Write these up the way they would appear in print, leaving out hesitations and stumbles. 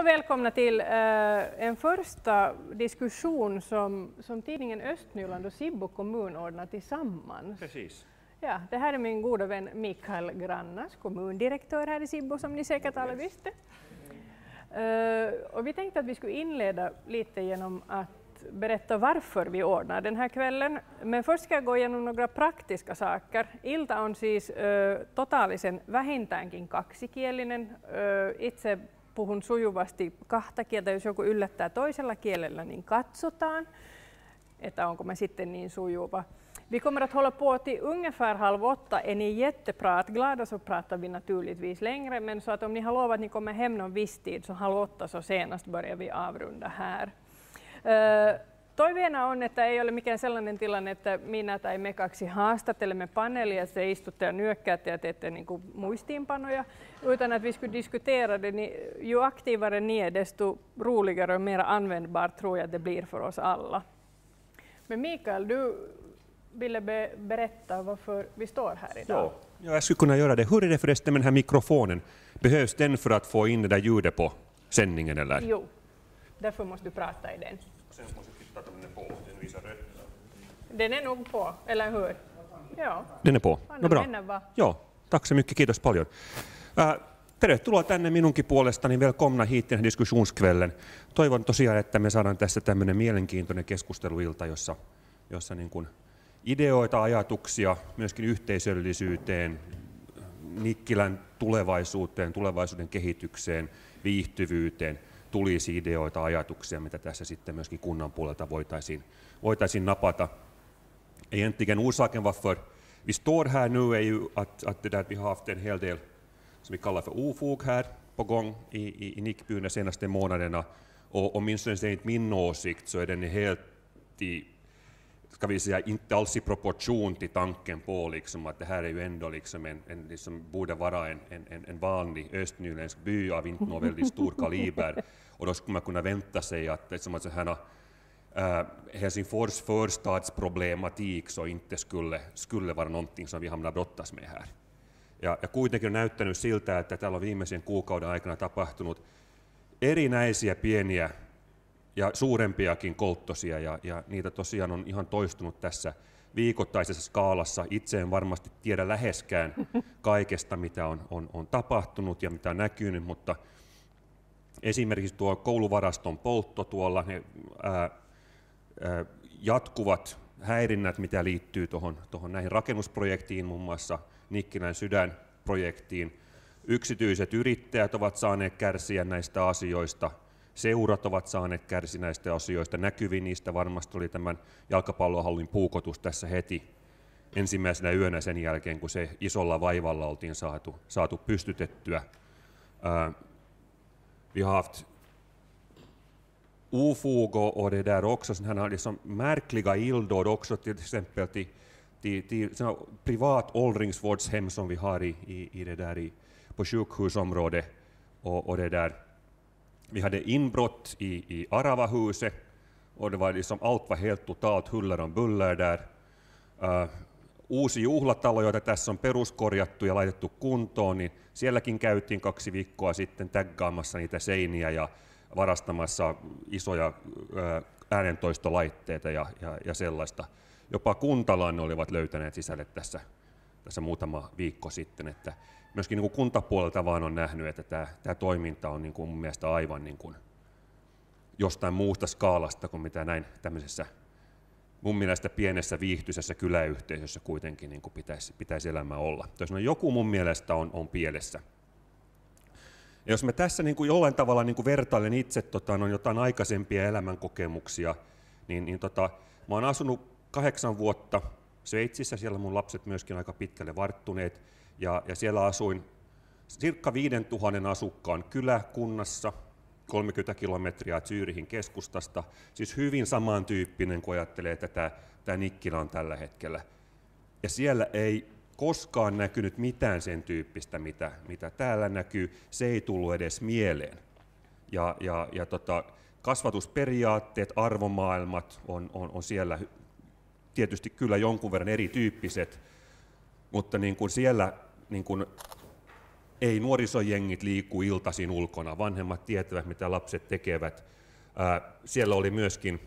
välkomna till en första diskussion som tidningen Östnyland och Sibbo kommun ordnar tillsammans. Precis. Ja, det här är min goda vän Mikael Grannas, kommundirektör här i Sibbo, som ni säkert alla visste. Och vi tänkte att vi skulle inleda lite genom att berätta varför vi ordnar den här kvällen. Men först ska jag gå igenom några praktiska saker. Ilta on siis totaalisen vähintäänkin kaksikielinen. Itse puhun sujuvasti kahta kieltä. Jos joku yllättää toisella kielellä, niin katsotaan, että onko mä sitten niin sujuva. Vi kommer att hålla på till ungefär 7:30. Är ni jättepratglada så pratar vi naturligtvis längre, men så att om ni har lovat att ni kommer hem någon viss tid så 7:30 så senast börjar vi avrunda här. Toiveena on, että ei ole mikään sellainen tilanne, että minä tai me kaksi haastattelemme paneelia, se istutte ja nyökkäätte ja teette niin kuin muistiinpanoja, utan att vi skulle diskutera det. Ju aktivare ni är, desto roligare och mer användbart tror jag att det blir för oss alla. Men Mikael, du ville berätta varför vi står här idag. Ja, jag skulle kunna göra det. Hur är det förresten med den här mikrofonen? Behövs den för att få in det där ljudet på sändningen eller? Jo, därför måste du prata i den. Sen måste jag titta om den är på. Den visar rött. Den är nog på, eller hur? Ja. Den är på. No, bra. Ja, tack så mycket. Kiitos paljon. Tervetuloa tänne minunkin puolestani. Välkomna hit den här diskussionskvällen. Toivon tosiaan, että me saadaan tässä tämmöinen mielenkiintoinen keskusteluilta, jossa niin kuin ideoita, ajatuksia, myöskin yhteisöllisyyteen, Nikkilän tulevaisuuteen, tulevaisuuden kehitykseen, viihtyvyyteen tulisi ideoita, ajatuksia, mitä tässä sitten myöskin kunnan puolelta voitaisiin napata. Egentligen orsaken varför vi står här nu är ju att vi har haft en hel del som vi kallar för ofog här på gång i Nickbyn de senaste månaderna, och åtminstone enligt min åsikt så är den helt ska vi säga, inte alls i proportion till tanken på liksom, att det här är ju ändå liksom liksom borde vara en vanlig östnyländsk by av inte någon väldigt stor kaliber, och då skulle man kunna vänta sig att liksom, att så här, Helsingfors förstadsproblematik så inte skulle vara någonting som vi hamnar brottas med här. Ja kuitenkin on näyttänyt siltä, että täällä on viimeisen kuukauden aikana tapahtunut erinäisiä pieniä ja suurempiakin kolttosia, ja niitä tosiaan on ihan toistunut tässä viikoittaisessa skaalassa. Itse en varmasti tiedä läheskään kaikesta, mitä on tapahtunut ja mitä on näkynyt, mutta esimerkiksi tuo kouluvaraston poltto tuolla, ne jatkuvat häirinnät, mitä liittyy tuohon näihin rakennusprojektiin, muun muassa Nikkilän sydänprojektiin. Yksityiset yrittäjät ovat saaneet kärsiä näistä asioista. Seurat ovat saaneet kärsiä näistä asioista. Näkyvin niistä varmasti oli tämän jalkapallohallin puukotus tässä heti ensimmäisenä yönä sen jälkeen, kun se isolla vaivalla oltiin saatu pystytettyä. Vi har haft ofog och det där också sådana här liksom märkliga illdåd också, till exempel till privat åldringsvårdshem som vi har i det där på sjukhusområdet, och det där. Vi hade inbrott i Aravahuset, och det var liksom, allt var helt totalt huller om buller där. Uusi juhlatalo, jota tässä on peruskorjattu ja laitettu kuntoon, niin sielläkin käytiin 2 viikkoa sitten täggaamassa niitä seiniä ja varastamassa isoja äänentoistolaitteita ja sellaista. Jopa Kuntalan olivat löytäneet sisälle tässä muutama viikko sitten, että myöskin niin kuin kuntapuolelta vaan on nähnyt, että tämä toiminta on niin kuin mun mielestä aivan niin kuin jostain muusta skaalasta kuin mitä näin tämmöisessä mun mielestä pienessä viihtyisessä kyläyhteisössä kuitenkin niin kuin pitäisi elämä olla. Toisin joku mun mielestä on pielessä. Ja jos mä tässä niin kuin jollain tavalla niin kuin vertailen itse on jotain aikaisempia elämänkokemuksia, niin mä oon asunut 8 vuotta Sveitsissä, siellä mun lapset myöskin aika pitkälle varttuneet, ja siellä asuin cirka 5000 asukkaan kyläkunnassa, 30 kilometriä Zürihin keskustasta, siis hyvin samantyyppinen kuin ajattelee, että tämä Nikkilä on tällä hetkellä. Ja siellä ei koskaan näkynyt mitään sen tyyppistä, mitä täällä näkyy, se ei tullut edes mieleen. Ja kasvatusperiaatteet, arvomaailmat on siellä tietysti kyllä jonkun verran erityyppiset, mutta niin kuin siellä niin kuin ei nuorisojengit liikkuu iltaisin ulkona, vanhemmat tietävät, mitä lapset tekevät. Siellä oli myöskin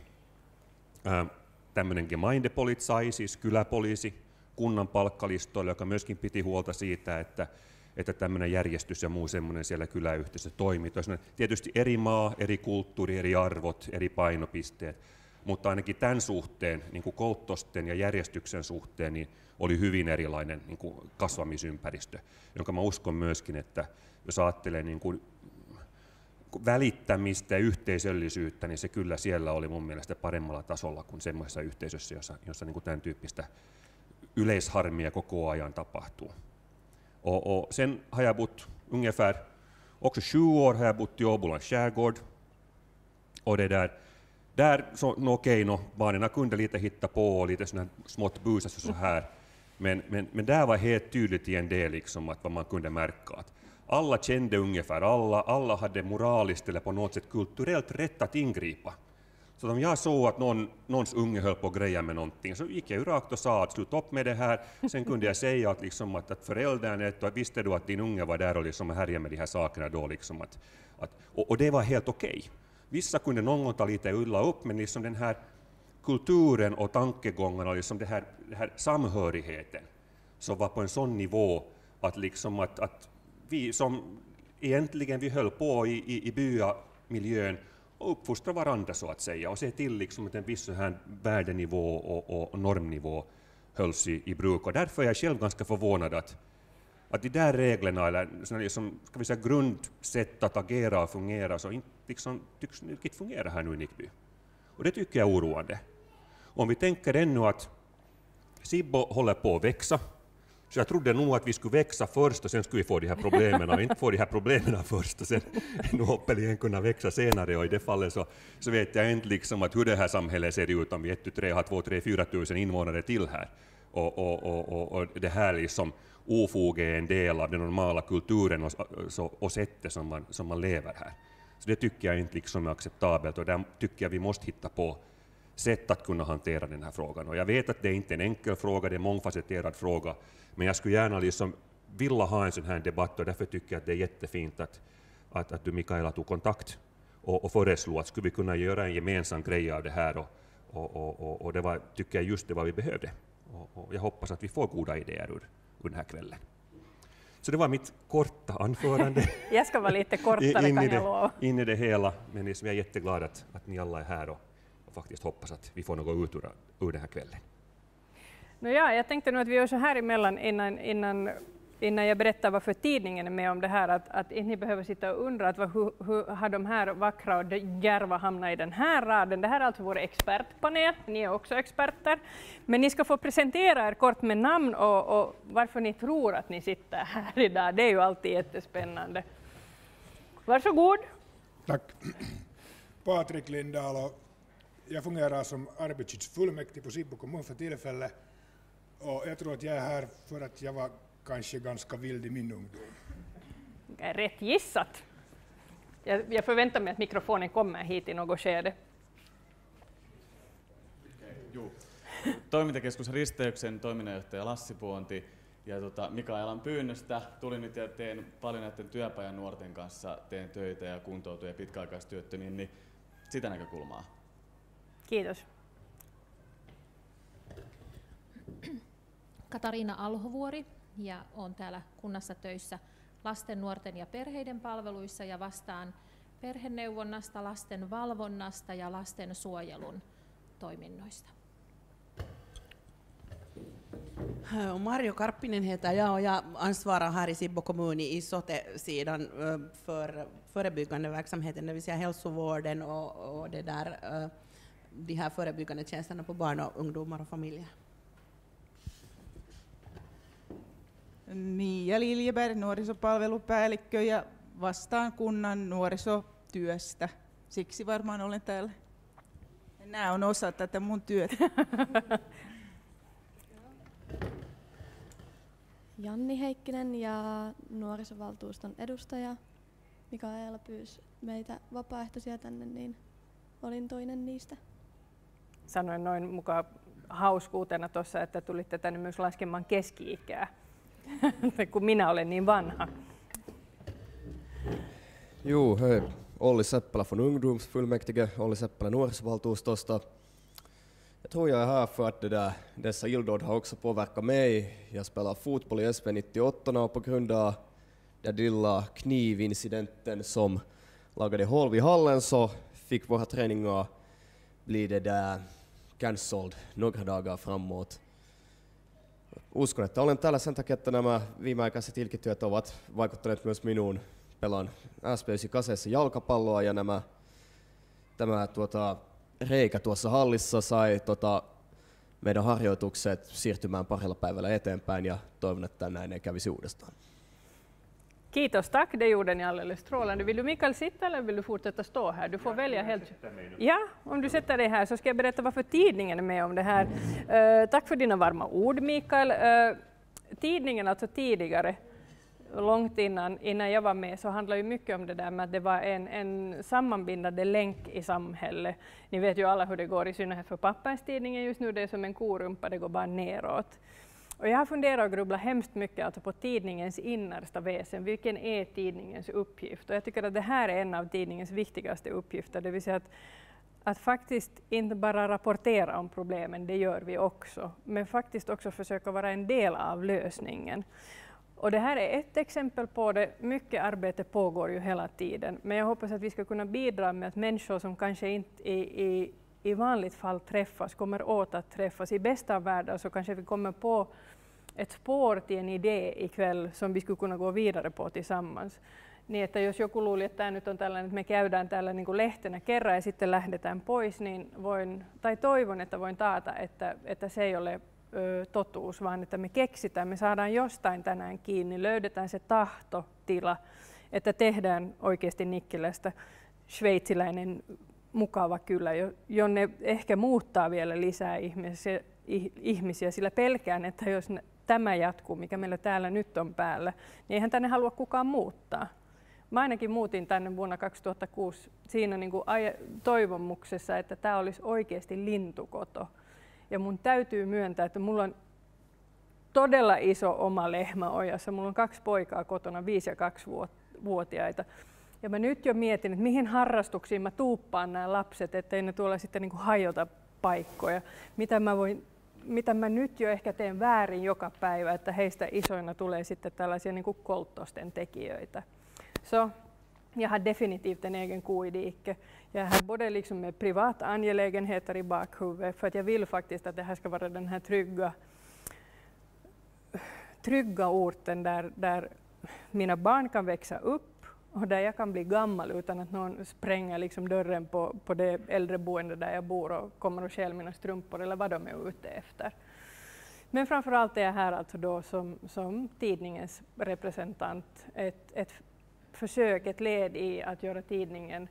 tämmöinen Gemeindepolizei, siis kyläpoliisi, kunnan palkkalistoilla, joka myöskin piti huolta siitä, että tämmöinen järjestys ja muu semmoinen siellä kyläyhteisössä toimii. Tietysti eri maa, eri kulttuuri, eri arvot, eri painopisteet, mutta ainakin tämän suhteen, niin kuin Kolttosten ja järjestyksen suhteen, niin oli hyvin erilainen niin kuin kasvamisympäristö, jonka mä uskon myöskin, että jos ajattelee niin kuin välittämistä ja yhteisöllisyyttä, niin se kyllä siellä oli mun mielestä paremmalla tasolla kuin semmoisessa yhteisössä, jossa niin kuin tämän tyyppistä yleisharmia koko ajan tapahtuu. Och sen har jag bott ungefär också 7 år har jag bott i Åbolands skärgård. Och det där så okej, barnen kunde lite hitta på och lite sådana smått busas och så här. Men där var helt tydligt i en del liksom att vad man kunde märka att alla kände ungefär alla hade moraliskt eller på något sätt kulturellt rätt att ingripa. Så om jag såg att någons unge höll på att greja med någonting, så gick jag ju rakt och sa att sluta upp med det här. Sen kunde jag säga att, liksom, att föräldern, visste du att din unge var där och liksom härjade med de här sakerna då? Liksom och det var helt okej. Vissa kunde någon gång ta lite illa upp, men liksom den här kulturen och tankegångarna, liksom det här samhörigheten, så var på en sån nivå att, liksom att vi som egentligen vi höll på i byamiljön och uppfostra varandra så att säga och se till liksom att en viss så här värdenivå och normnivå hölls i bruk. Och därför är jag själv ganska förvånad att de där reglerna, eller liksom, ska vi säga, grundsätt att agera och fungera, så inte liksom, tycks inte fungera här nu i Nickby. Och det tycker jag är oroande. Om vi tänker ännu att Sibbo håller på att växa, så jag trodde nog att vi skulle växa först och sen skulle vi få de här problemen, och inte få de här problemen först och sen hoppeligen kunna växa senare. Och i det fallet så vet jag inte liksom att hur det här samhället ser ut om vi 1, 3, har 2, 3, 4 tusen invånare till här. Och det här liksom ofog är en del av den normala kulturen och sättet som man lever här. Så det tycker jag inte liksom är acceptabelt, och där tycker jag vi måste hitta på sätt att kunna hantera den här frågan. Och jag vet att det inte är en enkel fråga, det är en mångfacetterad fråga, men jag skulle gärna liksom vilja ha en sån här debatt, och därför tycker jag att det är jättefint att du, Mikaela, tog kontakt och föreslog att skulle vi kunna göra en gemensam grej av det här, och det var, tycker jag, just det vad vi behövde. Och jag hoppas att vi får goda idéer ur den här kvällen. Så det var mitt korta anförande. Jag ska vara lite kortare, kan jag lova. In i det hela, men jag är jätteglad att ni alla är här och faktiskt hoppas att vi får något ut ur den här kvällen. Jag tänkte nog att vi gör så här emellan innan jag berättar varför tidningen är med om det här, att inte ni behöver sitta och undra att hur har de här vackra och djärva hamnat i den här raden. Det här är alltså vår expertpanel, ni är också experter, men ni ska få presentera er kort med namn och varför ni tror att ni sitter här idag. Det är ju alltid jättespännande. Varsågod. Tack. Patrik Lindahl, och jag fungerar som arbetsskyddsfullmäktig på Sibbo kommun för tillfället, och jag tror att jag är här för att jag var kanske ganska vild i min ungdom. Rätt gissat. Jag förväntar mig att mikrofonen kommer hit i något skede. Toimintakeskus Risteyksen toiminnanjohtaja Lassi Puonti, ja Mikaelan pyynnöstä tulin nyt ja teen paljon näiden työpajan nuorten kanssa, teen töitä ja kuntoutujia pitkäaikaistyöttömiin, niin sitä näkökulmaa. Kiitos. Katariina Alhovuori, ja olen täällä kunnassa töissä lasten, nuorten ja perheiden palveluissa ja vastaan perheneuvonnasta, lasten valvonnasta ja lasten suojelun toiminnoista. Marjo Karppinen heter jag, och jag ansvarar här i Sibbo kommun i SOTE-sidan för förebyggande verksamheten, det vill säga hälsovården och det där, de här förebyggande tjänsterna på barn och ungdomar och familjer. Mia Liljeberg, nuorisopalvelupäällikkö, ja vastaan kunnan nuorisotyöstä. Siksi varmaan olen täällä. Nämä on osa tätä mun työtä. Janni Heikkinen ja nuorisovaltuuston edustaja. Mikaela pyysi meitä vapaaehtoisia tänne, niin olin toinen niistä. Sanoin noin mukaan hauskuutena tuossa, että tulitte tänne myös laskemaan keski-ikää, kun minä olen niin vanha. Jo, hej. Olli Seppälä från ungdomsfullmäktige, Olli Seppälä nuorisovaltuustosta. Jag tror jag är här för att dessa illdåd har också påverkat mig. Jag spelar fotboll i SV98 och på grund av den lilla knivincidenten som lagade hål vid hallen så fick våra träningar bli det där cancelled några dagar framåt. Uskon, että olen täällä sen takia, että nämä viimeaikaiset ilkityöt ovat vaikuttaneet myös minuun. Pelaan SP98 jalkapalloa ja tämä reikä tuossa hallissa sai meidän harjoitukset siirtymään parilla päivällä eteenpäin ja toivon, että näin ei kävisi uudestaan. Kiitos, tack. Det gjorde ni alldeles strålande. Vill du Mikael sitta eller vill du fortsätta stå här? Du får välja helt. Ja, om du sätter dig här så ska jag berätta varför tidningen är med om det här. Tack för dina varma ord, Mikael. Tidningen, alltså tidigare, långt innan jag var med, så handlar ju mycket om det där med att det var en sammanbindande länk i samhället. Ni vet ju alla hur det går, i synnerhet för papperstidningen just nu. Det är som en korumpa, det går bara neråt. Och jag har funderat och grubblat hemskt mycket alltså på tidningens innersta väsen. Vilken är tidningens uppgift? Och jag tycker att det här är en av tidningens viktigaste uppgifter. Det vill säga att faktiskt inte bara rapportera om problemen, det gör vi också. Men faktiskt också försöka vara en del av lösningen. Och det här är ett exempel på det. Mycket arbete pågår ju hela tiden. Men jag hoppas att vi ska kunna bidra med att människor som kanske inte i vanligt fall träffas, kommer åt att träffas. I bästa av världar så kanske vi kommer på ett spår till en idé ikväll som vi skulle kunna gå vidare på tillsammans. Niin, että jos joku luuli, että tämä nyt on tällainen, että me käydään täällä niin kuin lehtenä kerran ja sitten lähdetään pois, niin toivon, että voin taata, että se ei ole totuus, vaan että me keksitään, me saadaan jostain tänään kiinni, löydetään se tahtotila, että tehdään oikeasti Nikkilästä sveitsiläinen mukava kylä, jonne ehkä muuttaa vielä lisää ihmisiä, sillä pelkään, että jos tämä jatkuu, mikä meillä täällä nyt on päällä, niin eihän tänne halua kukaan muuttaa. Mä ainakin muutin tänne vuonna 2006 siinä niin kuin toivomuksessa, että tämä olisi oikeasti lintukoto. Ja mun täytyy myöntää, että mulla on todella iso oma lehmä ojassa. Mulla on 2 poikaa kotona, 5- ja 2-vuotiaita. Ja mä nyt jo mietin, että mihin harrastuksiin mä tuuppaan nämä lapset, ettei ne tuolla sitten niin kuin hajota paikkoja. Mitä mä nyt jo ehkä teen väärin joka päivä, että heistä isoina tulee sitten tällaisia niin kuin kolttosten tekijöitä. Så jag har definitivt en egen ko i diket. Jag har både liksom med privata angelägenheter i bakhuvudet, för att jag vill faktiskt att det här ska vara den här trygga orten där mina barn kan växa upp och där jag kan bli gammal utan att någon spränger liksom dörren på det äldreboende där jag bor och kommer och stjäl mina strumpor eller vad de är ute efter. Men framförallt är jag här alltså då som tidningens representant, ett försök, ett led i att göra tidningen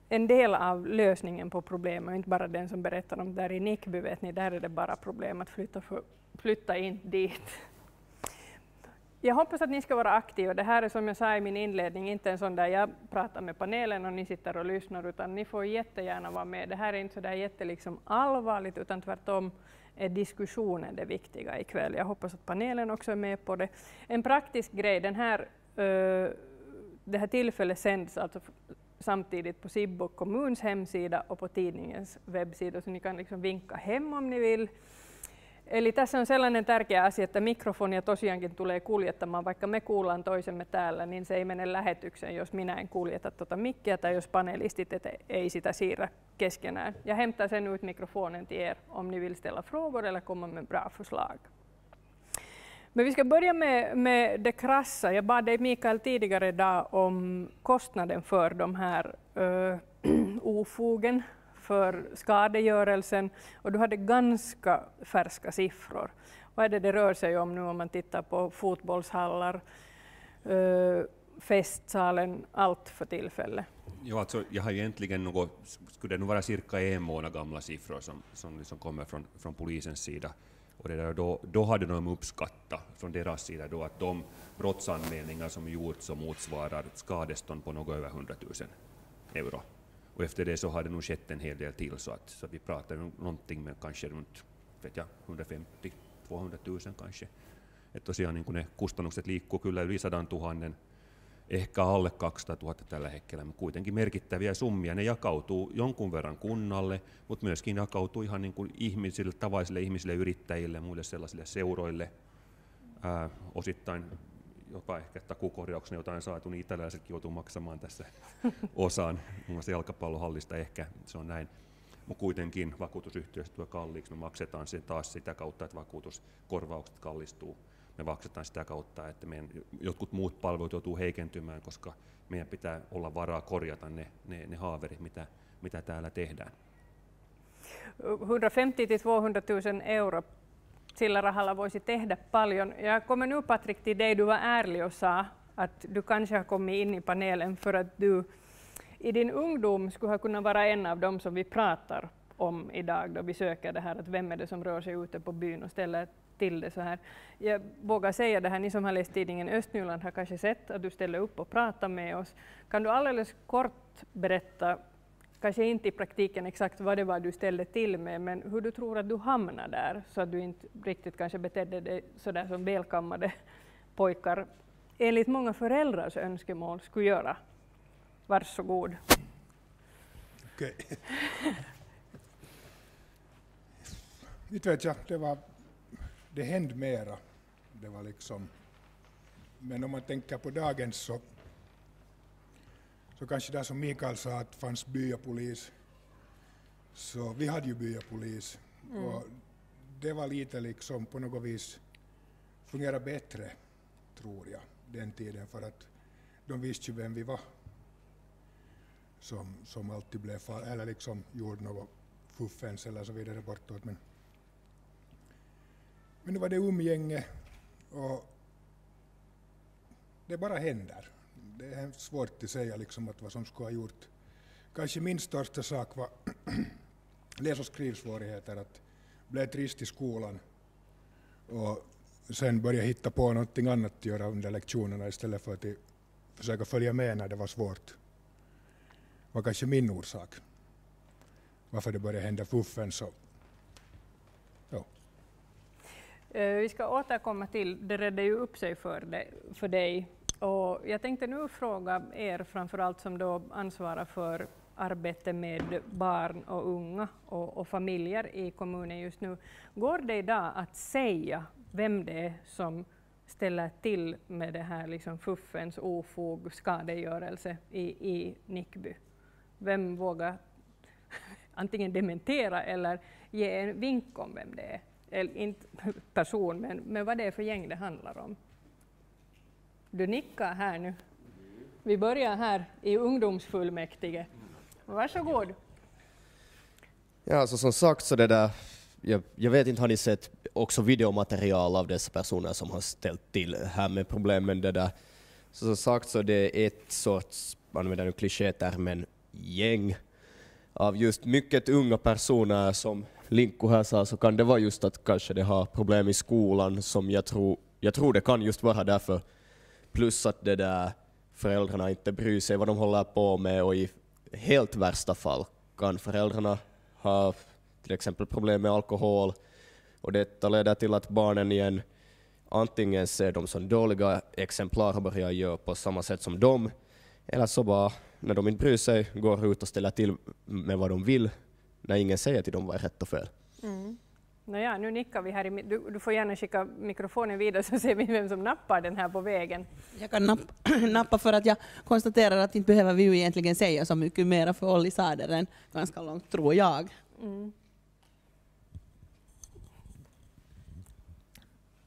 en del av lösningen på problemet och inte bara den som berättar om där i Nickby, vet ni, där är det bara problem att flytta in dit. Jag hoppas att ni ska vara aktiva. Det här är, som jag sa i min inledning, inte en sån där jag pratar med panelen och ni sitter och lyssnar, utan ni får jättegärna vara med. Det här är inte så där jätte allvarligt, utan tvärtom är diskussionen det viktiga ikväll. Jag hoppas att panelen också är med på det. En praktisk grej, det här tillfället sänds alltså samtidigt på Sibbo kommuns hemsida och på tidningens webbsida, så ni kan liksom vinka hem om ni vill. Eli tässä on sellainen tärkeä asia, että mikrofonia tosiaankin tulee kuljettamaan, vaikka me kuullaan toisemme täällä, niin se ei mene lähetykseen, jos minä en kuljeta tuota mikkiä tai jos panelistit ei sitä siirrä keskenään. Ja hämtar sen ut mikrofonen till er om ni vill ställa frågor eller komma med bra förslag. Men vi ska börja med det krassa. Jag bad dig, Mikael, tidigare idag om kostnaden för de här ofogen, för skadegörelsen, och du hade ganska färska siffror. Vad är det rör sig om nu om man tittar på fotbollshallar, festsalen, allt för tillfället? Jo, alltså, jag har egentligen skulle det nog vara cirka 1 månad gamla siffror som liksom kommer från polisens sida. Och det där, då hade de uppskattat från deras sida då att de brottsanmälningar som gjorts som motsvarar skadestånd på något över 100 000 euro. Och efter det så har det nog skett en hel del till, så vi pratar om någonting med kanske runt 150 000 200 000 kanske. Että tosiaan niin kun ne kustannukset liikkuu kyllä yli 100 000 ehkä alle 200 000 tällä hetkellä, mutta kuitenkin merkittäviä summia. Ne jakautuu jonkun verran kunnalle, mutta myöskin jakautuu ihan niin kuin ihmisille, tavallisille ihmisille, yrittäjille, muille sellaisille seuroille, osittain jopa ehkä takukorjauksena jotain saatu, niin italialaisetkin joutuu maksamaan tässä osaan, muun muassa jalkapallohallista ehkä, se on näin. Mutta kuitenkin vakuutusyhtiöstä tuo kalliiksi, me maksetaan sen taas sitä kautta, että vakuutuskorvaukset kallistuu. Me maksetaan sitä kautta, että meidän jotkut muut palvelut joutuu heikentymään, koska meidän pitää olla varaa korjata ne haaverit, mitä täällä tehdään. 150 000 till 200 000 euro, sillä rahalla voisi tehdä paljon. Jag kommer nu, Patrik, till dig. Du var ärlig och sa att du kanske har kommit in i panelen för att du i din ungdom skulle ha kunnat vara en av dem som vi pratar om idag då vi söker det här, att vem är det som rör sig ute på byn och ställer till det så här. Jag vågar säga det här, ni som har läst tidningen Östnyland har kanske sett att du ställer upp och pratar med oss. Kan du alldeles kort berätta, kanske inte i praktiken exakt vad det var du ställde till med, men hur du tror att du hamnade där så att du inte riktigt kanske betedde dig så där som välkammade pojkar enligt många föräldrars önskemål skulle göra. Varsågod. Okej. Inte vet jag, det hände mera. Det var liksom, men om man tänker på dagens så kanske där som Mikael sa att fanns byapolis, så vi hade ju byapolis och det var lite liksom på något vis fungera bättre, tror jag, den tiden, för att de visste ju vem vi var som alltid blev eller liksom gjorde något fuffens eller så vidare bortåt, men nu var det umgänge och det bara händer. Det är svårt att säga liksom att vad som skulle ha gjort. Kanske min största sak var läs- och skrivsvårigheter, att blev trist i skolan och sen började hitta på någonting annat att göra under lektionerna istället för att försöka följa med när det var svårt. Var kanske min orsak varför det började hända fuffen så. Ja. Vi ska återkomma till, det redde ju upp sig för dig. Och jag tänkte nu fråga er framförallt som då ansvarar för arbete med barn och unga och familjer i kommunen just nu. Går det idag att säga vem det är som ställer till med det här liksom fuffens, ofog, skadegörelse i Nickby? Vem vågar antingen dementera eller ge en vink om vem det är? Eller inte person, men vad det är för gäng det handlar om. Du nickar här nu. Vi börjar här i ungdomsfullmäktige. Varsågod. Ja, alltså som sagt så det där, jag vet inte, har ni sett också videomaterial av dessa personer som har ställt till här med problemen det där. Så som sagt så det är ett sorts, använder nu klichétermen, gäng av just mycket unga personer som Linkku här sa, så kan det vara just att kanske det har problem i skolan som jag tror det kan just vara därför. Plus att det där föräldrarna inte bryr sig vad de håller på med, och i helt värsta fall kan föräldrarna ha till exempel problem med alkohol, och detta leder till att barnen igen antingen ser dem som dåliga exemplar och börjar göra på samma sätt som dem, eller så bara när de inte bryr sig går ut och ställer till med vad de vill när ingen säger till dem vad är rätt och fel. Nåja, nu nickar vi här. Du får gärna skicka mikrofonen vidare så ser vi vem som nappar den här på vägen. Jag kan nappa för att jag konstaterar att inte behöver vi ju egentligen säga så mycket mer, för Olli sa det ganska långt, tror jag.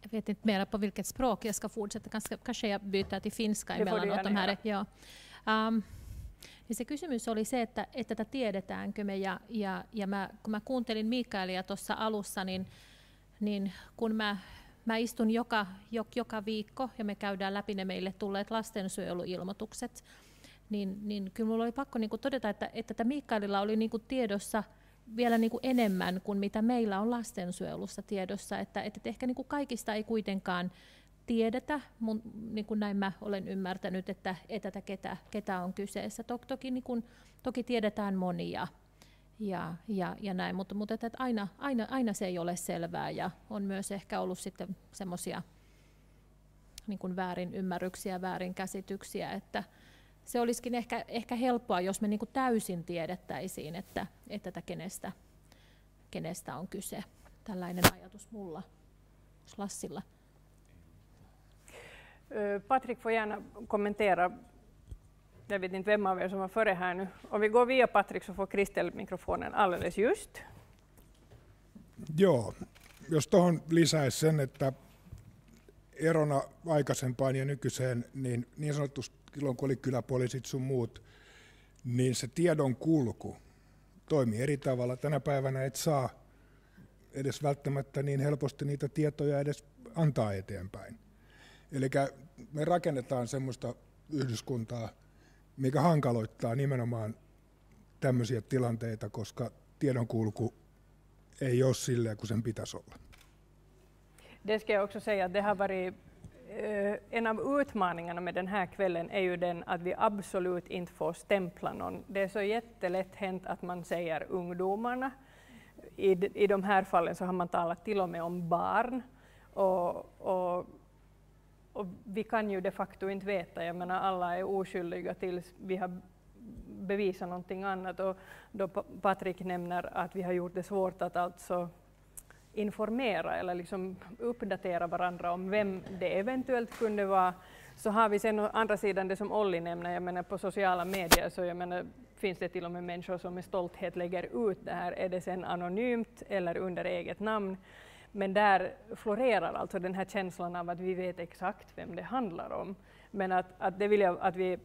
Jag vet inte mer på vilket språk jag ska fortsätta. Kanske jag byter till finska emellanåt. De här, ja. Ja se kysymys oli se, että tätä tiedetäänkö me, ja kun mä kuuntelin Mikaelia tuossa alussa, niin kun mä istun joka viikko ja me käydään läpi ne meille tulleet lastensuojeluilmoitukset, niin kyllä mulla oli pakko niin kuin todeta, että tätä Mikaelilla oli niin kuin tiedossa vielä niin kuin enemmän kuin mitä meillä on lastensuojelussa tiedossa, että ehkä niin kuin kaikista ei kuitenkaan tiedetä, niin kuin näin mä olen ymmärtänyt, että ketä on kyseessä. Toki tiedetään monia ja näin, mutta että aina se ei ole selvää, ja on myös ehkä ollut sitten semmoisia niin kuin väärinymmärryksiä, väärinkäsityksiä, että se olisikin ehkä helppoa, jos me niin kuin täysin tiedettäisiin, että kenestä on kyse. Tällainen ajatus mulla, Lassilla. Patrik får gärna kommentera. Jag vet inte vem av er som var före här nu. Om vi går via Patrik så får Kristel mikrofonen alldeles just. Joo, jos tuohon lisäisi sen, että erona aikaisempaan ja nykyiseen, niin sanotusti silloin kun oli kyläpoliisit sun muut, niin se tiedon kulku toimii eri tavalla. Tänä päivänä et saa edes välttämättä niin helposti niitä tietoja edes antaa eteenpäin. Eli me rakennetaan semmoista yhdyskuntaa, mikä hankaloittaa nimenomaan tämmöisiä tilanteita, koska tiedonkulku ei ole silleen kuin sen pitäisi olla. Det ska jag också säga att det har varit en av utmaningarna med den här kvällen är ju den att vi absolut inte får stämpla någon. Det är så jättelätt hänt att man säger ungdomarna. I de här fallen så har man talat till och med om barn. Och vi kan ju de facto inte veta, jag menar alla är oskyldiga tills vi har bevisat någonting annat. Och då Patrik nämner att vi har gjort det svårt att alltså informera eller liksom uppdatera varandra om vem det eventuellt kunde vara, så har vi sen å andra sidan det som Olli nämner, jag menar på sociala medier så jag menar, finns det till och med människor som med stolthet lägger ut det här, är det sen anonymt eller under eget namn. Men där florerar alltså den här känslan av att vi vet exakt vem det handlar om. Men att det vill jag att vi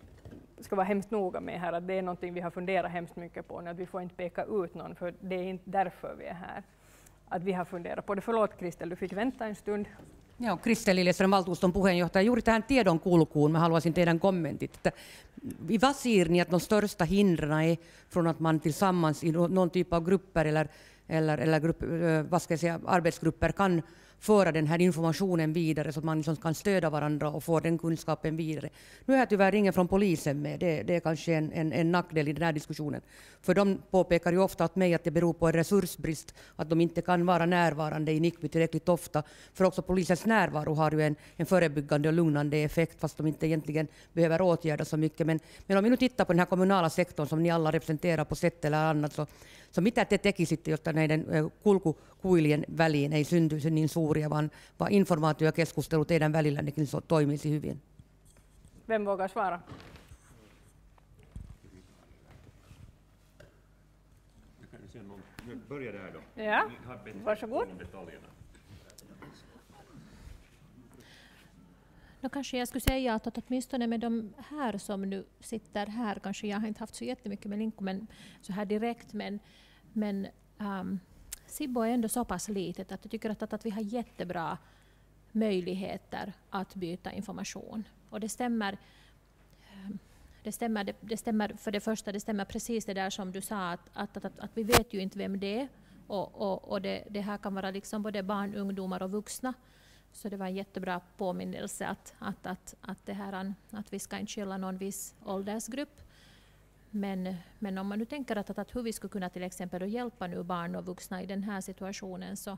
ska vara hemskt noga med här, att det är någonting vi har funderat hemskt mycket på, att vi får inte peka ut någon, för det är inte därför vi är här. Att vi har funderat på det. Förlåt Kristel, du fick vänta en stund. Joo, Kristel Liljeström, valtuuston puheenjohtaja. Juuri tähän tiedon kulkuun mä haluaisin teidän kommentit. Että vad ser ni att de största hindren är från att man tillsammans i någon typ av grupper eller vad ska jag säga, arbetsgrupper kan föra den här informationen vidare så att man liksom kan stödja varandra och få den kunskapen vidare. Nu är jag tyvärr ingen från polisen med. Det är kanske en nackdel i den här diskussionen. För de påpekar ju ofta åt mig att det beror på en resursbrist, att de inte kan vara närvarande i Nickby tillräckligt ofta. För också polisens närvaro har ju en förebyggande och lugnande effekt, fast de inte egentligen behöver åtgärda så mycket. Men om vi nu tittar på den här kommunala sektorn som ni alla representerar på sätt eller annat, så mitä te tekisitte, jotta näiden kulkukuilien väliin ei syntyisi niin suuria, vaan informaatio ja keskustelu teidän välillännekin toimisi hyvin? Vem vågar svara? Börja där då. Ja, varsågod. Då kanske jag skulle säga att åtminstone med de här som nu sitter här, kanske jag har inte haft så jättemycket med Linko men så här direkt, men Sibbo är ändå så pass litet att jag tycker att vi har jättebra möjligheter att byta information. Och det stämmer för det första, det stämmer precis det där som du sa, att vi vet ju inte vem det är, och det här kan vara liksom både barn, ungdomar och vuxna. Så det var en jättebra påminnelse att det här, att vi ska inte skylla någon viss åldersgrupp. Men om man nu tänker att hur vi skulle kunna till exempel då hjälpa nu barn och vuxna i den här situationen, så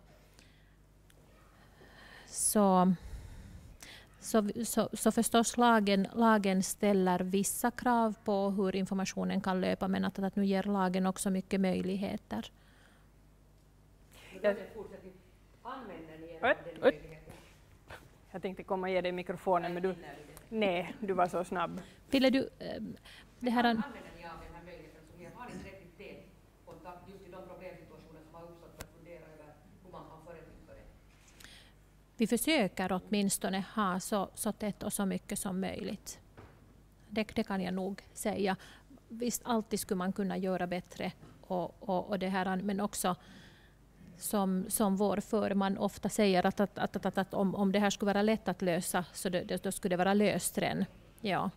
förstås lagen ställer vissa krav på hur informationen kan löpa, men att nu ger lagen också mycket möjligheter. Jag tänkte komma och ge dig mikrofonen, men du var så snabb. Ville du det här vi försöker åtminstone ha så tätt och så mycket som möjligt. Det kan jag nog säga. Visst, alltid skulle man kunna göra bättre, och det här, men också som vår förman ofta säger att om det här skulle vara lätt att lösa, så då skulle det vara löst redan. Ja.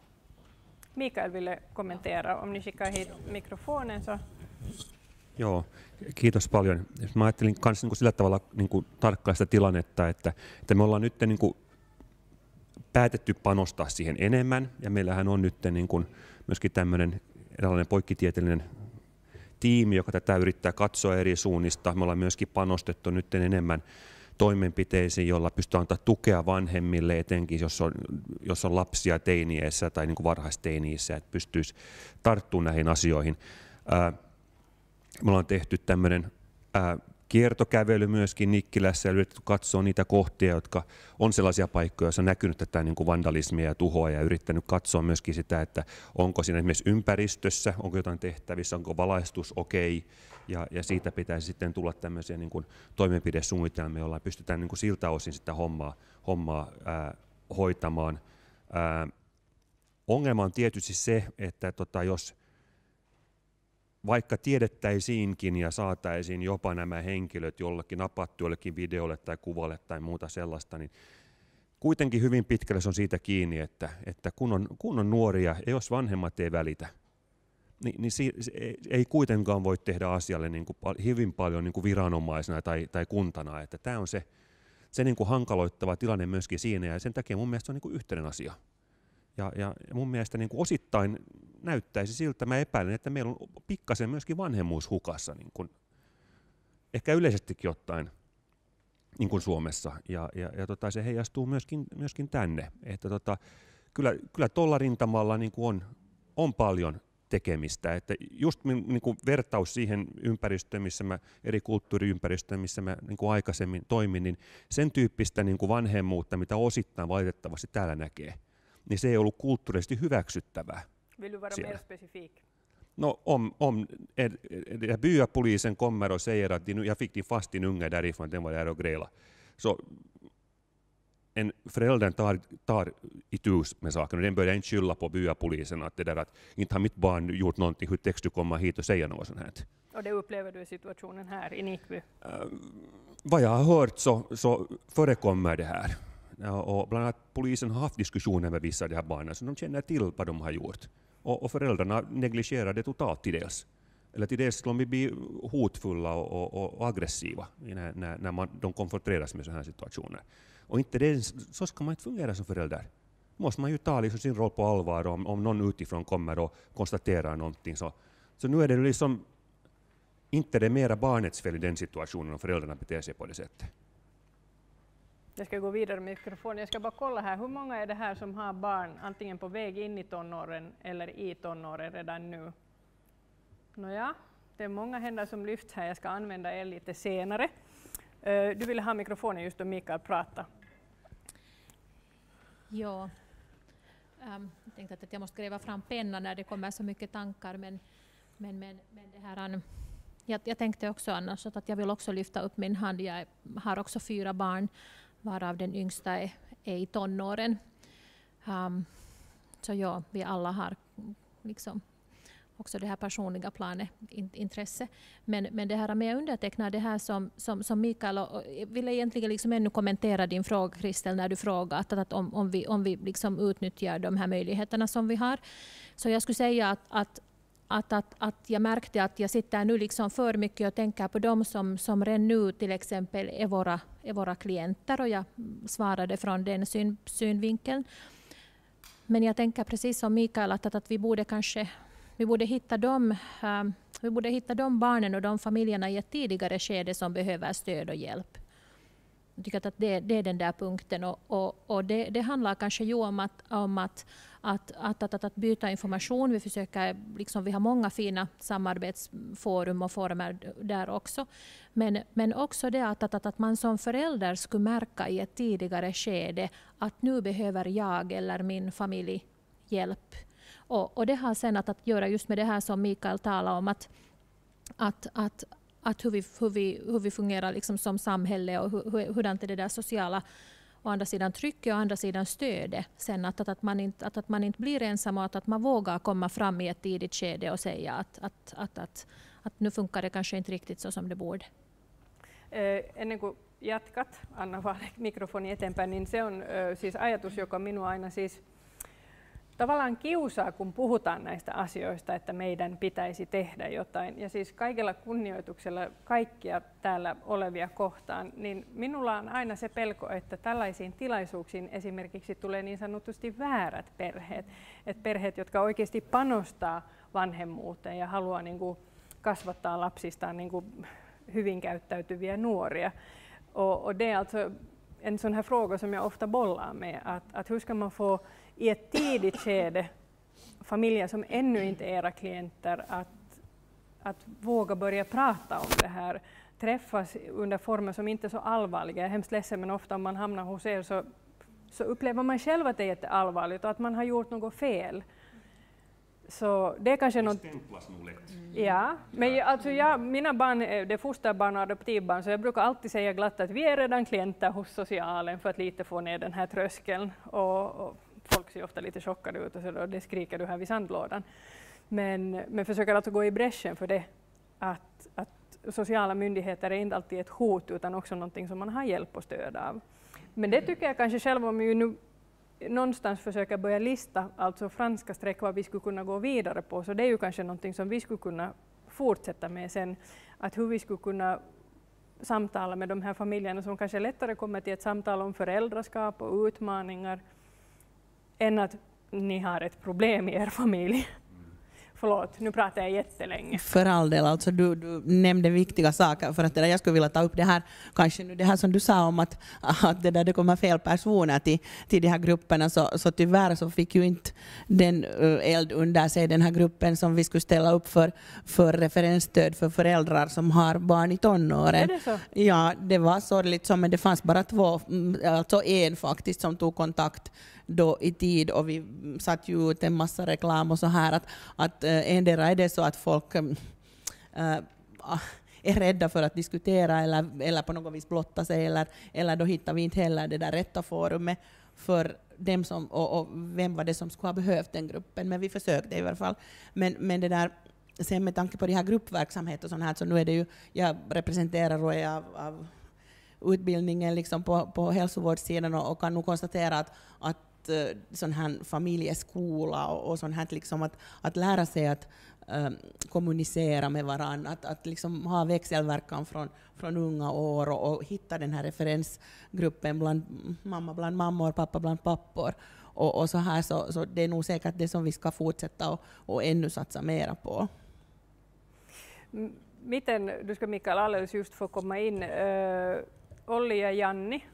Mikael ville kommentera, om ni skickar hit mikrofonen så. Joo, kiitos paljon. Mä ajattelin myös sillä tavalla tarkkailla sitä tilannetta, että me ollaan nyt päätetty panostaa siihen enemmän, ja meillähän on nyt myöskin tämmöinen erilainen poikkitieteellinen tiimi, joka tätä yrittää katsoa eri suunnista. Me ollaan myöskin panostettu nyt enemmän toimenpiteisiin, joilla pystytään antaa tukea vanhemmille, etenkin jos on lapsia teiniässä tai niin kuin varhaisteiniissä, että pystyisi tarttumaan näihin asioihin. Me ollaan tehty tämmöinen kiertokävely myöskin Nikkilässä ja yritetty katsoa niitä kohtia, jotka on sellaisia paikkoja, joissa on näkynyt tätä niin kuin vandalismia ja tuhoa ja yrittänyt katsoa myöskin sitä, että onko siinä esimerkiksi ympäristössä, onko jotain tehtävissä, onko valaistus okei, ja siitä pitäisi sitten tulla tämmöisiä niin kuin toimenpidesuunnitelmia, joilla pystytään niin kuin siltä osin sitä hommaa hoitamaan. Ongelma on tietysti se, että jos vaikka tiedettäisiinkin ja saataisiin jopa nämä henkilöt jollakin napattu jollekin videolle tai kuvalle tai muuta sellaista, niin kuitenkin hyvin pitkälle se on siitä kiinni, että kun on nuoria ja jos vanhemmat ei välitä, niin ei kuitenkaan voi tehdä asialle niin kuin hyvin paljon niin kuin viranomaisena tai kuntana. Että tämä on se niin kuin hankaloittava tilanne myöskin siinä ja sen takia mun mielestä se on niin kuin yhteinen asia. Ja mun mielestä niin kuin osittain näyttäisi siltä, mä epäilen, että meillä on pikkasen myöskin vanhemmuus hukassa, niin kuin, ehkä yleisestikin ottaen niin kuin Suomessa, ja se heijastuu myöskin tänne. Että kyllä tuolla rintamalla niin kuin on paljon tekemistä, että just niin kuin vertaus siihen ympäristöön, eri kulttuuriympäristöön, missä mä niin kuin aikaisemmin toimin, niin sen tyyppistä niin kuin vanhemmuutta, mitä osittain valitettavasti täällä näkee, niin se ei ollut kulttuurisesti hyväksyttävää. Vill du vara mer specifik? No, om bypolisen kommer och säger att jag fick fast din unge därifrån, den var där och grela. Så en förälder tar itu med saken och den börjar inte skylla på bypolisen att det där att inte har mitt barn gjort någonting, hur täcks du komma hit och säga något sånt här. Och det upplever du i situationen här i Nikby? Vad jag har hört så förekommer det här. Och bland annat polisen har haft diskussioner med vissa av de här barnen så de känner till vad de har gjort. Och föräldrarna negligerar det totalt till dels. Eller till dels de blir hotfulla och aggressiva när de konfronteras med sådana här situationer. Och inte det, så ska man inte fungera som förälder. Måste man ju ta liksom sin roll på allvar om någon utifrån kommer och konstaterar någonting. Så nu är det liksom inte det mera barnets fel i den situationen om föräldrarna beter sig på det sättet. Jag ska gå vidare med mikrofonen. Jag ska bara kolla här, hur många är det här som har barn antingen på väg in i tonåren eller i tonåren redan nu? Nåja, det är många händer som lyfts här. Jag ska använda er lite senare. Du ville ha mikrofonen just då Mikael pratar. Ja, jag tänkte att jag måste gräva fram pennan när det kommer så mycket tankar, men det här... Jag tänkte också annars att jag vill också lyfta upp min hand. Jag har också 4 barn, varav den yngsta är i tonåren. Så ja, vi alla har liksom också det här personliga planet intresse. Men det här med att underteckna det här som Mikael, och vill egentligen liksom ännu kommentera din fråga, Kristel, när du frågat att om vi liksom utnyttjar de här möjligheterna som vi har. Så jag skulle säga att jag märkte att jag sitter nu liksom för mycket och tänker på dem som redan nu till exempel är våra klienter, och jag svarade från den synvinkeln. Men jag tänker precis som Mikael att vi borde hitta de barnen och de familjerna i ett tidigare skede som behöver stöd och hjälp. Jag tycker att det är den där punkten, och det handlar kanske ju om att byta information. Vi försöker liksom, vi har många fina samarbetsforum och former där också, men också det att man som förälder skulle märka i ett tidigare skede att nu behöver jag eller min familj hjälp. Och det har sen att göra just med det här som Mikael talade om, att hur vi fungerar liksom som samhälle, och hurdant är det där sociala, å andra sidan trycket och å andra sidan stödet. Sen att man inte blir ensam, och att man vågar komma fram i ett tidigt skede och säga att nu funkar det kanske inte riktigt så som det borde. Ennen kuin jatkat, anna vaan mikrofoni eteenpäin, niin se on siis ajatus, joka minua aina siis tavallaan kiusaa, kun puhutaan näistä asioista, että meidän pitäisi tehdä jotain. Ja siis kaikella kunnioituksella kaikkia täällä olevia kohtaan, niin minulla on aina se pelko, että tällaisiin tilaisuuksiin esimerkiksi tulee niin sanotusti väärät perheet. Että perheet, jotka oikeasti panostaa vanhemmuuteen ja haluaa niin kuin kasvattaa lapsistaan niin kuin hyvin käyttäytyviä nuoria. Och det är alltså en sån här fråga som jag ofta bollar med, att hur ska man få i ett tidigt skede familjer som ännu inte är era klienter att våga börja prata om det här, träffas under former som inte är så allvarliga. Jag är hemskt ledsen, men ofta om man hamnar hos er så upplever man själv att det är jätteallvarligt och att man har gjort något fel. Så det är kanske något... Ja, men alltså mina barn är fosterbarn och adoptivbarn, så jag brukar alltid säga glatt att vi är redan klienter hos socialen för att lite få ner den här tröskeln. Och folk ser ofta lite chockade ut och så då, det skriker du här vid sandlådan. Men försöker alltså gå i bräschen för det, att sociala myndigheter är inte alltid ett hot utan också någonting som man har hjälp och stöd av. Men det tycker jag kanske själv, om vi nu någonstans försöker börja lista alltså franska streck vad vi skulle kunna gå vidare på, så det är ju kanske någonting som vi skulle kunna fortsätta med sen, att hur vi skulle kunna samtala med de här familjerna som kanske lättare kommer till ett samtal om föräldraskap och utmaningar än att ni har ett problem i er familj. Förlåt, nu pratar jag jättelänge. För all del, alltså du nämnde viktiga saker, för att det där jag skulle vilja ta upp det här, kanske nu det här som du sa om att det kommer fel personer till de här grupperna, så tyvärr så fick ju inte den eld under sig den här gruppen som vi skulle ställa upp för referensstöd för föräldrar som har barn i tonåren. Är det så? Ja, det var sorgligt så, men det fanns bara 2, alltså en faktiskt som tog kontakt då i tid, och vi satt ju ut en massa reklam och så här, att endera är det så att folk är rädda för att diskutera eller på något vis blotta sig, eller då hittar vi inte heller det där rätta forumet för dem som, och vem var det som skulle ha behövt den gruppen, men vi försökte i alla fall. Men det där, sen med tanke på de här gruppverksamhet och sånt här, så nu är det ju, jag representerar och är av utbildningen liksom på hälsovårdssidan och kan nog konstatera att sån här familjeskola och sånt här, liksom att lära sig att kommunicera med varandra, att liksom ha växelverkan från unga år och hitta den här referensgruppen bland mammor, pappa bland pappor och så här, så det är nog säkert det som vi ska fortsätta och ännu satsa mera på. Miten, du ska Mikael alldeles just få komma in, Olli ja Janni,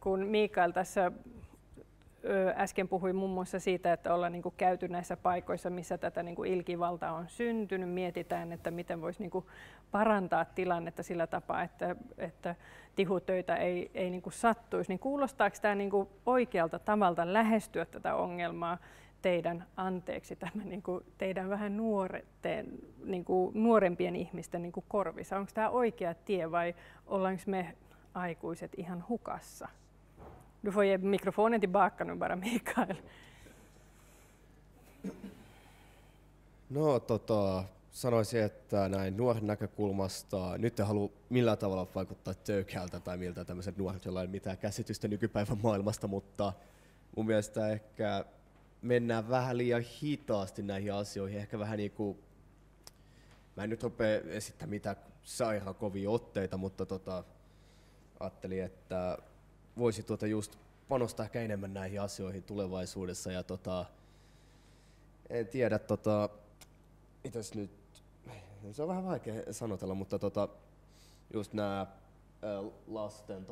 kun Mikael tässä äsken puhui muun muassa siitä, että ollaan niin kuin käyty näissä paikoissa, missä tätä niin kuin ilkivaltaa on syntynyt. Mietitään, että miten voisi niin kuin parantaa tilannetta sillä tapaa, että tihutöitä ei niin kuin sattuisi. Niin kuulostaako tämä niin kuin oikealta tavalta lähestyä tätä ongelmaa teidän, anteeksi, tämä niin kuin teidän vähän niin kuin nuorempien ihmisten niin kuin korvissa? Onko tämä oikea tie vai ollaanko me aikuiset ihan hukassa? Du får ge mikrofonen tillbaka nu bara, Mikael. No sanoisin, että näin nuoren näkökulmasta nyt en halua millään tavalla vaikuttaa töykeältä tai miltä tämmöiset nuoret, joilla ei ole mitään käsitystä nykypäivän maailmasta, mutta mun mielestä ehkä mennään vähän liian hitaasti näihin asioihin. Ehkä vähän niin kuin, mä en nyt rupea esittämään mitään sairaan kovia otteita, mutta ajattelin, että voisi just panostaa ehkä enemmän näihin asioihin tulevaisuudessa ja en tiedä mitäs nyt, se on vähän vaikea sanotella, mutta just nämä lasten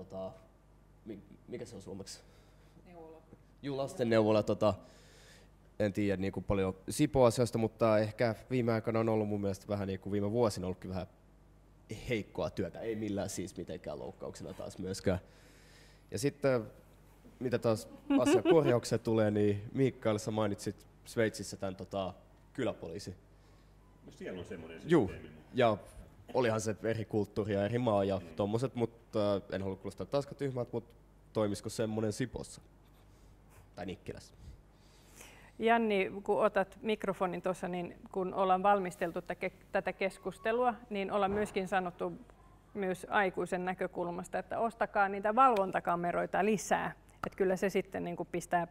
mikä se on suomeksi? Neuvola. Juu, lastenneuvola, en tiedä niin kuin paljon Sipo-asioista, mutta ehkä viime aikoina on ollut mun mielestä vähän niin kuin viime vuosina ollutkin vähän heikkoa työtä, ei millään siis mitenkään loukkauksena taas myöskään. Ja sitten, mitä taas asiakorjaukseen tulee, niin Mikael, sä mainitsit Sveitsissä tämän kyläpoliisi. No siellä on semmoinen systeemi. Ja olihan se eri kulttuuri ja eri maa ja tommoset, mutta en halua kuulostaa taas tyhmät, mutta toimisiko semmoinen Sipossa tai Nikkilässä? Janni, kun otat mikrofonin tuossa, niin kun ollaan valmisteltu tätä keskustelua, niin ollaan myöskin sanottu myös aikuisen näkökulmasta, että ostakaa niitä valvontakameroita lisää. Että kyllä se sitten niin kuin pistää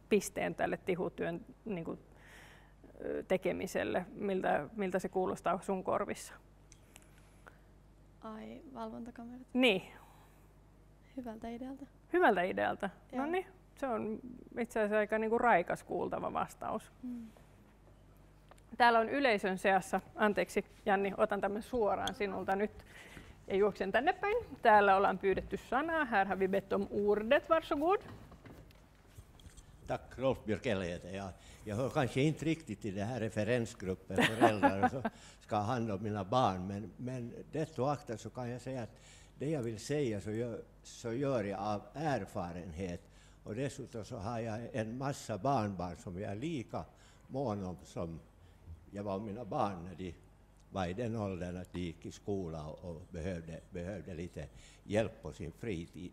pisteen tälle tihutyön niin kuin tekemiselle. Miltä se kuulostaa sun korvissa? Ai, valvontakamerat? Niin. Hyvältä idealta. Hyvältä idealta. No niin, se on itse asiassa aika niin kuin raikas kuultava vastaus. Täällä on yleisön seassa, anteeksi Janni, otan tämän suoraan sinulta nyt. Jag juoksen tänne päin. Täällä ollaan pyydetty sanaa. Här har vi bett om ordet. Varsågod. Tack, Rolf Björkell heter jag hör kanske inte riktigt till den här referensgruppen föräldrar som ska ha hand om mina barn, men det oaktat så kan jag säga att det jag vill säga så gör jag av erfarenhet, och dessutom så har jag en massa barnbarn som jag är lika mån om som jag var om mina barn när de var i den åldern att de gick i skola och behövde lite hjälp på sin fritid.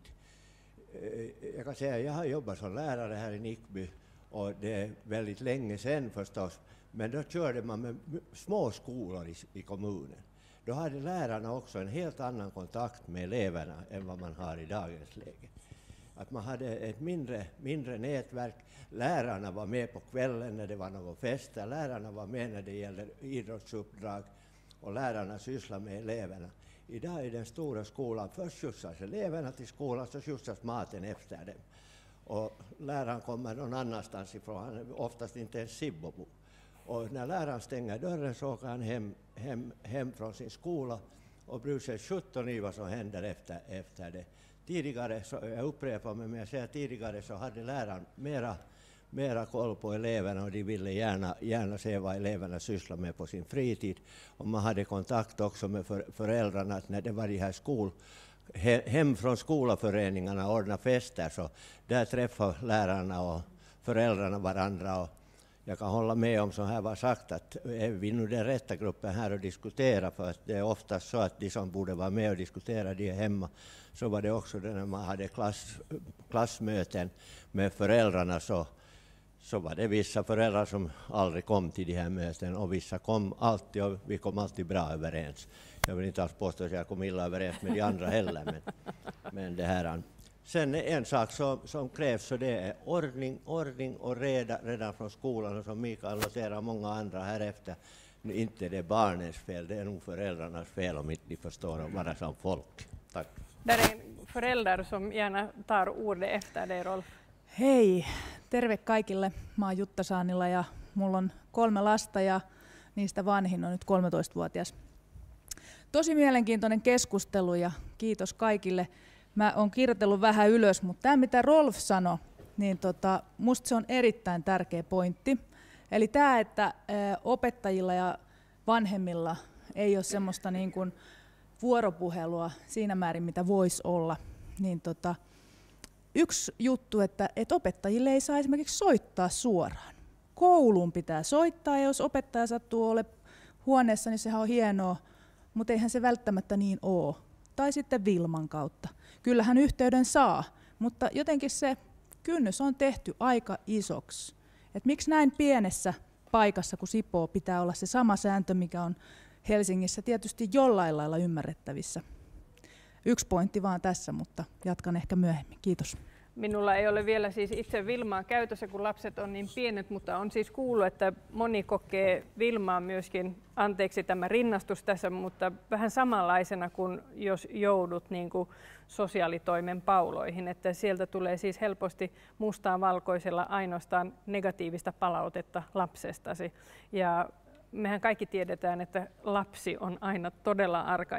Jag kan säga att jag har jobbat som lärare här i Nickby, och det är väldigt länge sedan förstås, men då körde man med små skolor i kommunen. Då hade lärarna också en helt annan kontakt med eleverna än vad man har i dagens läge. Att man hade ett mindre nätverk. Lärarna var med på kvällen när det var någon fest. Lärarna var med när det gäller idrottsuppdrag, och lärarna sysslar med eleverna. Idag i den stora skolan, först skjutsas eleverna till skolan, så skjutsas maten efter dem. Och läraren kommer någon annanstans ifrån, han är oftast inte en Sibbobo. Och när läraren stänger dörren så åker han hem från sin skola och bryr sig 17 i vad som händer efter det. Tidigare, så, jag upprepar mig, men jag säger tidigare så hade läraren mera koll på eleverna, och de ville gärna se vad eleverna sysslar med på sin fritid. Och man hade kontakt också med föräldrarna, att när det var de här hem från skolaföreningarna ordna fester, så där träffar lärarna och föräldrarna varandra. Och jag kan hålla med om, som här var sagt, att är vi nu den rätta gruppen här och diskutera, för att det är oftast så att de som borde vara med och diskutera, de är hemma. Så var det också när man hade klassmöten med föräldrarna, så var det vissa föräldrar som aldrig kom till de här möten, och vissa kom alltid, och vi kom alltid bra överens. Jag vill inte alls påstå att jag kom illa överens med de andra heller, men det här. Sen en sak som krävs, så det är ordning och reda redan från skolan, och som Mikael noterar många andra här efter. Inte det är barnens fel, det är nog föräldrarnas fel om inte de förstår att vara som folk. Tack. Där är en förälder som gärna tar ordet efter dig, Rolf. Hei, terve kaikille. Mä oon Jutta Saanila ja mulla on 3 lasta ja niistä vanhin on nyt 13-vuotias. Tosi mielenkiintoinen keskustelu ja kiitos kaikille. Mä oon kirjoitellut vähän ylös, mutta tämä mitä Rolf sanoi, niin musta se on erittäin tärkeä pointti. Eli tämä, että opettajilla ja vanhemmilla ei ole semmoista niin kuin vuoropuhelua siinä määrin, mitä voisi olla. Niin yksi juttu, että opettajille ei saa esimerkiksi soittaa suoraan. Kouluun pitää soittaa, ja jos opettaja sattuu olemaan huoneessa, niin sehän on hienoa, mutta eihän se välttämättä niin ole. Tai sitten Vilman kautta. Kyllähän yhteyden saa, mutta jotenkin se kynnys on tehty aika isoksi. Et miksi näin pienessä paikassa kuin Sipoo pitää olla se sama sääntö, mikä on Helsingissä tietysti jollain lailla ymmärrettävissä. Yksi pointti vaan tässä, mutta jatkan ehkä myöhemmin. Kiitos. Minulla ei ole vielä siis itse Vilmaa käytössä, kun lapset on niin pienet, mutta on siis kuullut, että moni kokee Vilmaa myöskin, anteeksi tämä rinnastus tässä, mutta vähän samanlaisena kuin jos joudut niin kuin sosiaalitoimen pauloihin, että sieltä tulee siis helposti mustaan valkoisella ainoastaan negatiivista palautetta lapsestasi. Ja mehän kaikki tiedetään, että lapsi on aina todella arka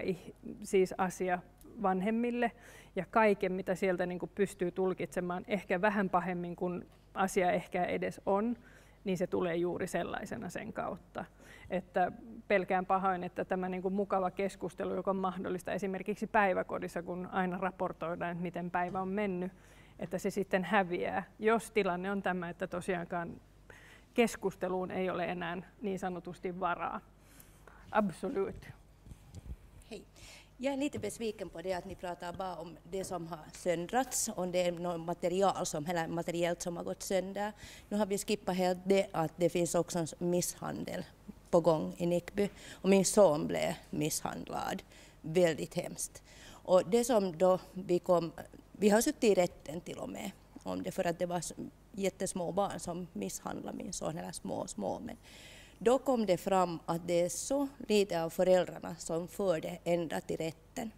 siis asia vanhemmille, ja kaiken, mitä sieltä niin kuin pystyy tulkitsemaan ehkä vähän pahemmin kuin asia ehkä edes on, niin se tulee juuri sellaisena sen kautta. Että pelkään pahoin, että tämä niin kuin mukava keskustelu, joka on mahdollista esimerkiksi päiväkodissa, kun aina raportoidaan, että miten päivä on mennyt, että se sitten häviää, jos tilanne on tämä, että tosiaankaan keskusteluun ei ole enää niin sanotusti varaa. Absolut. Hej. Jag är lite besviken på det att ni pratar bara om det som har söndrats, och det är något materiellt som har gått sönder. Nu har vi skippat helt det att det finns också misshandel på gång i Nickby, och min son blev misshandlad. Väldigt hemskt. Och det som då vi har suttit i rätten till och med om det, för att det var jättesmå barn som misshandlade min son, eller små, men då kom det fram att det är så lite av föräldrarna som för det ända till rätten.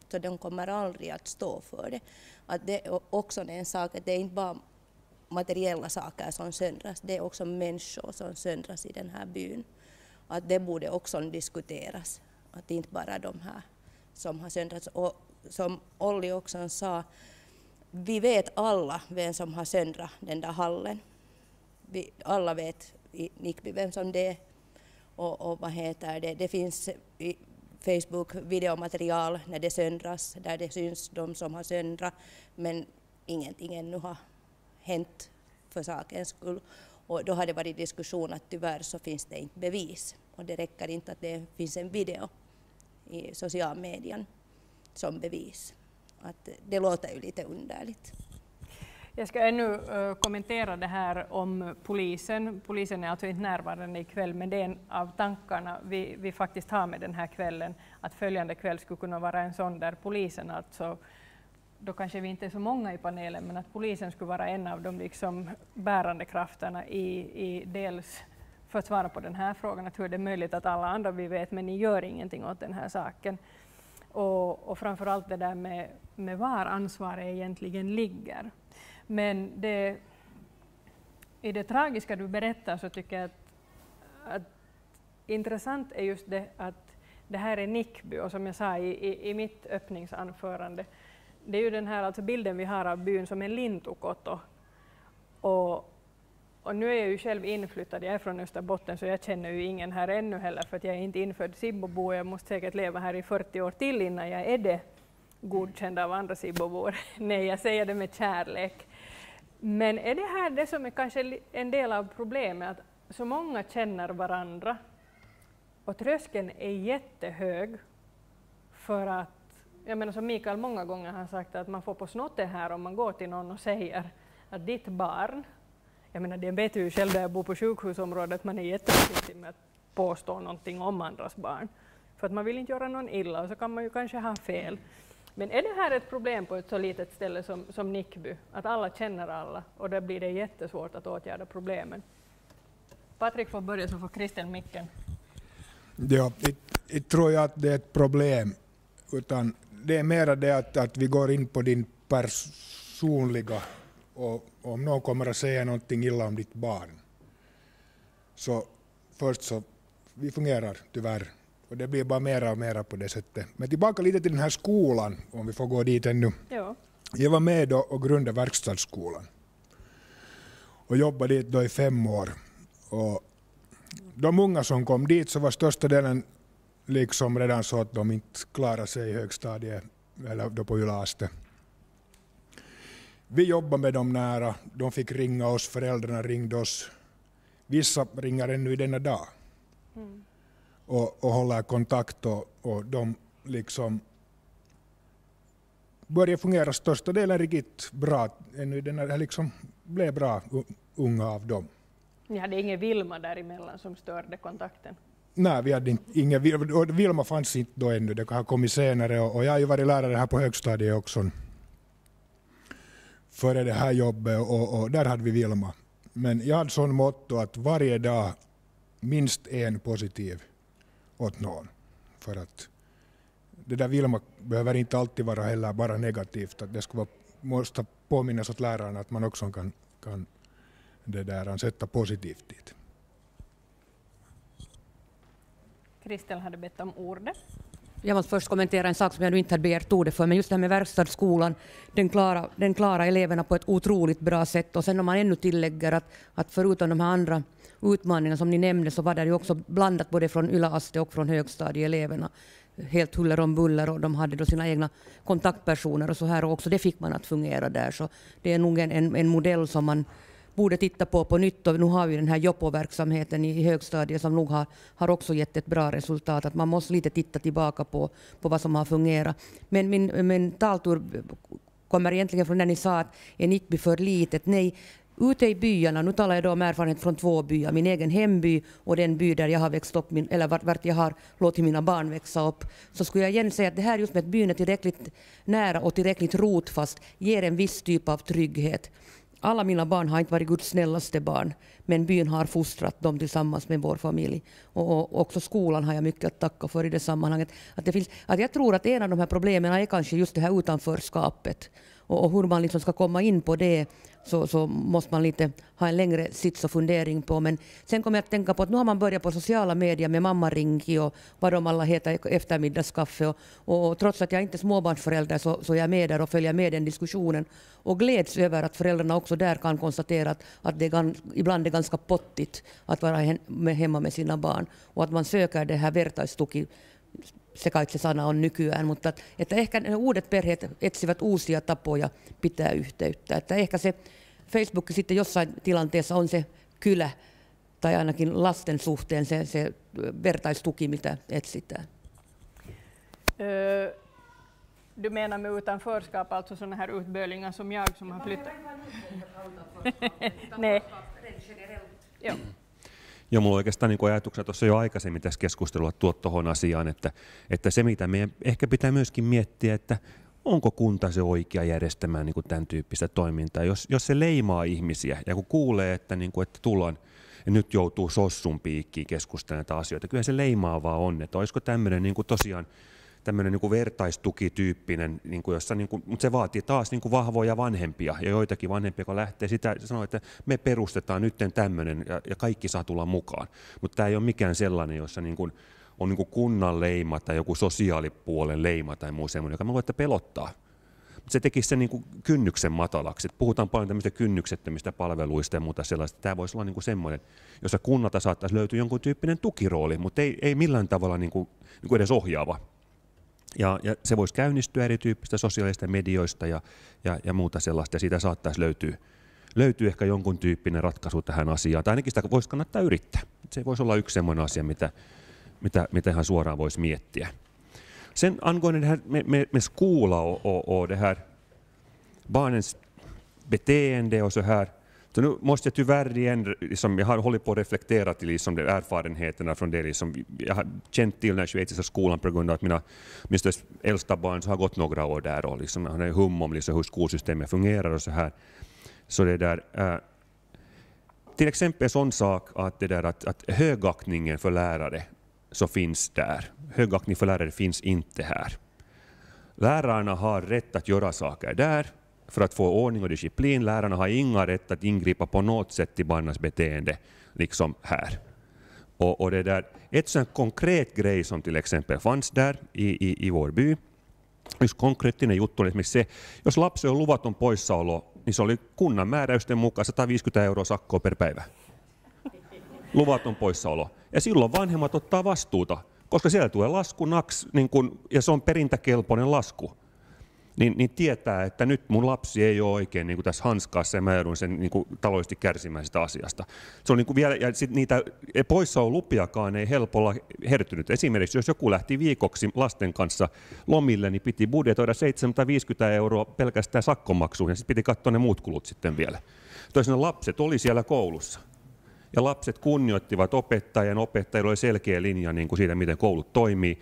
Så de kommer aldrig att stå för det. Att det är också en sak, att det är inte bara materiella saker som söndras, det är också människor som söndras i den här byn. Att det borde också diskuteras. Att inte bara de här som har söndrats. Och som Olli också sa, vi vet alla vem som har söndrat den där hallen. Vi alla vet i Nickby vem som det är. Och vad heter det? Det finns i Facebook videomaterial när det söndras, där det syns de som har söndrat, men ingenting ännu har hänt för sakens skull. Och då har det varit diskussion att tyvärr så finns det inte bevis. Och det räcker inte att det finns en video i social medien som bevis. Att det låter ju lite underligt. Jag ska ännu kommentera det här om polisen. Polisen är alltså inte närvarande ikväll, men det är en av tankarna vi faktiskt har med den här kvällen. Att följande kväll skulle kunna vara en sån där polisen, alltså, då kanske vi inte är så många i panelen, men att polisen skulle vara en av de liksom bärande krafterna i dels för att svara på den här frågan, att hur det är möjligt att alla andra vi vet, men ni gör ingenting åt den här saken. Och framförallt det där med var ansvaret egentligen ligger. Men i det tragiska du berättar så tycker jag att intressant är just det att det här är Nickby, och som jag sa i mitt öppningsanförande, det är ju den här alltså bilden vi har av byn som en lintukoto. Och nu är jag ju själv inflyttad, jag är från Österbotten, så jag känner ju ingen här ännu heller, för att jag är inte infödd Sibbobo. Jag måste säkert leva här i 40 år till innan jag är det godkänd av andra Sibbobor. Nej, jag säger det med kärlek. Men är det här det som är kanske en del av problemet, att så många känner varandra och tröskeln är jättehög för att, jag menar som Mikael många gånger har sagt, att man får på snottet här om man går till någon och säger att ditt barn, jag menar det vet ju själv där jag bor på sjukhusområdet, man är jätteförsiktig med att påstå någonting om andras barn. För att man vill inte göra någon illa, och så kan man ju kanske ha fel. Men är det här ett problem på ett så litet ställe som Nickby, att alla känner alla, och där blir det jättesvårt att åtgärda problemen? Patrik får börja, så får Kristel micken. Ja, jag tror jag att det är ett problem, utan det är mer det att vi går in på din personliga, och om någon kommer att säga någonting illa om ditt barn, så först så vi fungerar tyvärr. Och det blir bara mera och mera på det sättet. Men tillbaka lite till den här skolan, om vi får gå dit ännu. Ja. Jag var med då och grundade verkstadsskolan. Och jobbade dit då i 5 år. Och de unga som kom dit så var största delen liksom redan så att de inte klarade sig i högstadiet eller då på gymnasiet. Vi jobbade med dem nära. De fick ringa oss, föräldrarna ringde oss. Vissa ringer ännu i denna dag. Mm. Och håller kontakt, och de liksom börjar fungera största delen riktigt bra. Ännu den här liksom blev bra unga av dem. Ni hade ingen Vilma däremellan som störde kontakten? Nej, vi hade ingen Vilma fanns inte då ännu, det har kommit senare, och jag har ju varit lärare här på högstadiet också före det här jobbet, och där hade vi Vilma. Men jag hade sån motto att varje dag minst en positiv åt någon. För att det där Vilma behöver inte alltid vara heller bara negativt. Att det måste påminnas åt lärarna att man också kan det där sätta positivt dit. Kristel hade bett om ordet. Jag måste först kommentera en sak som jag nu inte hade begärt ordet för, men just det här med verkstadsskolan, den klarar eleverna på ett otroligt bra sätt. Och sen om man ännu tillägger att förutom de här andra utmaningarna som ni nämnde, så var det ju också blandat både från yläaste och från högstadieeleverna. Helt huller om buller, och de hade då sina egna kontaktpersoner och så här, och också det fick man att fungera där. Så det är nog en modell som man borde titta på nytt, och nu har vi den här Joppo-verksamheten i högstadiet som nog har också gett ett bra resultat. Att man måste lite titta tillbaka på vad som har fungerat. Men min taltur kommer egentligen från när ni sa att är Nickby för litet. Nej, ute i byarna, nu talar jag då om erfarenhet från 2 byar, min egen hemby och den by där jag har växt upp, eller vart jag har låtit mina barn växa upp, så skulle jag igen säga att det här just med att byn är tillräckligt nära och tillräckligt rotfast ger en viss typ av trygghet. Alla mina barn har inte varit Guds snällaste barn, men byn har fostrat dem tillsammans med vår familj. Och också skolan har jag mycket att tacka för i det sammanhanget. Att jag tror att en av de här problemen är kanske just det här utanförskapet. Och hur man liksom ska komma in på det så måste man lite ha en längre sits och fundering på. Men sen kommer jag att tänka på att nu har man börjat på sociala medier med mammaringi och vad de alla heter, eftermiddagskaffe. Och trots att jag inte är småbarnsförälder så är jag med där och följer med den diskussionen. Och gläds över att föräldrarna också där kan konstatera att det ibland är ganska pottigt att vara hemma med sina barn. Och att man söker det här vertaistuki. Se kai se sana on nykyään, mutta että ehkä ne uudet perheet etsivät uusia tapoja pitää yhteyttä. Että ehkä se Facebook sitten jossain tilanteessa on se kylä tai ainakin lasten suhteen se vertaistuki, mitä etsitään. Du menar med utanförskap, alltså sådana här utbölingar som jag som har flyttat? Nej. Joo. Ja mulla oikeastaan niin ajatuksena tuossa jo aikaisemmin tässä keskustelulla tuohon asiaan, että se mitä meidän ehkä pitää myöskin miettiä, että onko kunta se oikea järjestämään niin kuin tämän tyyppistä toimintaa. Jos se leimaa ihmisiä ja kun kuulee, että, niin kuin, että tullaan ja nyt joutuu sossun piikkiin keskustelemaan näitä asioita, kyllä se leimaavaa on, että olisiko tämmöinen niin kuin tosiaan tämmöinen niin kuin vertaistukityyppinen, niin kuin jossa, niin kuin, mutta se vaatii taas niin kuin vahvoja vanhempia ja joitakin vanhempia, kun lähtee sitä sanoo, että me perustetaan nyt tämmöinen ja kaikki saa tulla mukaan. Mutta tämä ei ole mikään sellainen, jossa niin kuin, on niin kuin kunnan leima tai joku sosiaalipuolen leima tai muu semmoinen, joka mä luulen, että pelottaa. Mutta se tekisi sen niin kuin kynnyksen matalaksi. Et puhutaan paljon tämmöistä kynnyksettömistä palveluista ja muuta sellaista. Tämä voisi olla niin kuin semmoinen, jossa kunnalta saattaisi löytyä jonkun tyyppinen tukirooli, mutta ei millään tavalla niin kuin edes ohjaava. Ja se voisi käynnistyä erityyppistä sosiaalista medioista ja muuta sellaista, ja siitä saattaisi löytyy ehkä jonkun tyyppinen ratkaisu tähän asiaan, tai ainakin sitä voisi kannattaa yrittää. Se voisi olla yksi sellainen asia, mitä ihan suoraan voisi miettiä. Sen angående det här med skola och det här barnens beteende och så här. Så nu måste jag tyvärr igen, liksom, jag har hållit på att reflektera till liksom, de erfarenheterna från det. Liksom, jag har känt till den här schweiziska skolan på grund av att mina äldsta barn har gått några år där och liksom, har en hum om liksom, hur skolsystemet fungerar och så här. Så det där, till exempel en sån sak att, det där, att högaktningen för lärare så finns där. Högaktning för lärare finns inte här. Lärarna har rätt att göra saker där. För att få ordning och disciplin. Lärarna har inga rätt att ingripa på något sätt i barnens beteende liksom här. Och det där, ett sånt konkret grej som till exempel fanns där i vår by. Yksi konkreettinen juttu oli esimerkiksi se, jos lapsi on luvaton poissaolo, niin se oli kunnan määräysten mukaan 150 € sakkoa per päivä. Luvaton poissaolo. Ja silloin vanhemmat ottaa vastuuta, koska siellä tulee lasku, niin kun, ja se on perintäkelpoinen lasku. Niin tietää, että nyt mun lapsi ei ole oikein niin kuin tässä hanskaassa ja mä joudun sen niin kuin taloudellisesti kärsimään sitä asiasta. Se on niin kuin vielä, ja sit niitä poissaolupiakaan ei helpolla hertynyt. Esimerkiksi jos joku lähti viikoksi lasten kanssa lomille, niin piti budjetoida 750 € pelkästään sakkomaksuun, ja sitten piti katsoa ne muut kulut sitten vielä. Toisin lapset oli siellä koulussa. Ja lapset kunnioittivat opettajien, opettajilla oli selkeä linja niin kuin siitä, miten koulut toimii.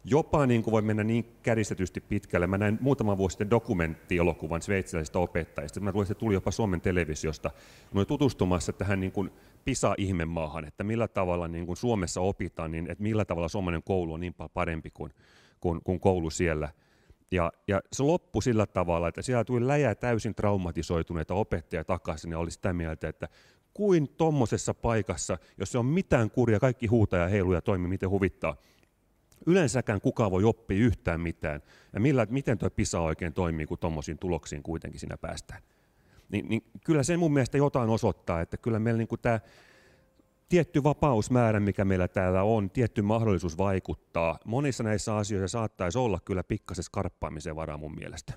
Jopa niin kuin voi mennä niin käristetysti pitkälle. Mä näin muutama vuosi sitten dokumenttielokuvan sveitsiläisistä opettajista. Mä luulen, että se tuli jopa Suomen televisiosta. Mä olin tutustumassa tähän niin kuin PISA-ihmemaahan, että millä tavalla niin kuin Suomessa opitaan, niin että millä tavalla suomalainen koulu on niin paljon parempi kuin koulu siellä. Ja se loppui sillä tavalla, että siellä tuli läjä täysin traumatisoituneita opettajia takaisin ja oli sitä mieltä, että kuin tommosessa paikassa, jos se on mitään kuria, kaikki huutaa ja heiluu ja toimii, miten huvittaa. Yleensäkään kukaan voi oppia yhtään mitään. Ja miten tuo PISA oikein toimii, kun tuommoisiin tuloksiin kuitenkin siinä päästään. Niin kyllä se mun mielestä jotain osoittaa, että kyllä meillä niin kuin tämä tietty vapausmäärä, mikä meillä täällä on, tietty mahdollisuus vaikuttaa. Monissa näissä asioissa saattaisi olla kyllä pikkasen skarppaamisen varaa mun mielestä.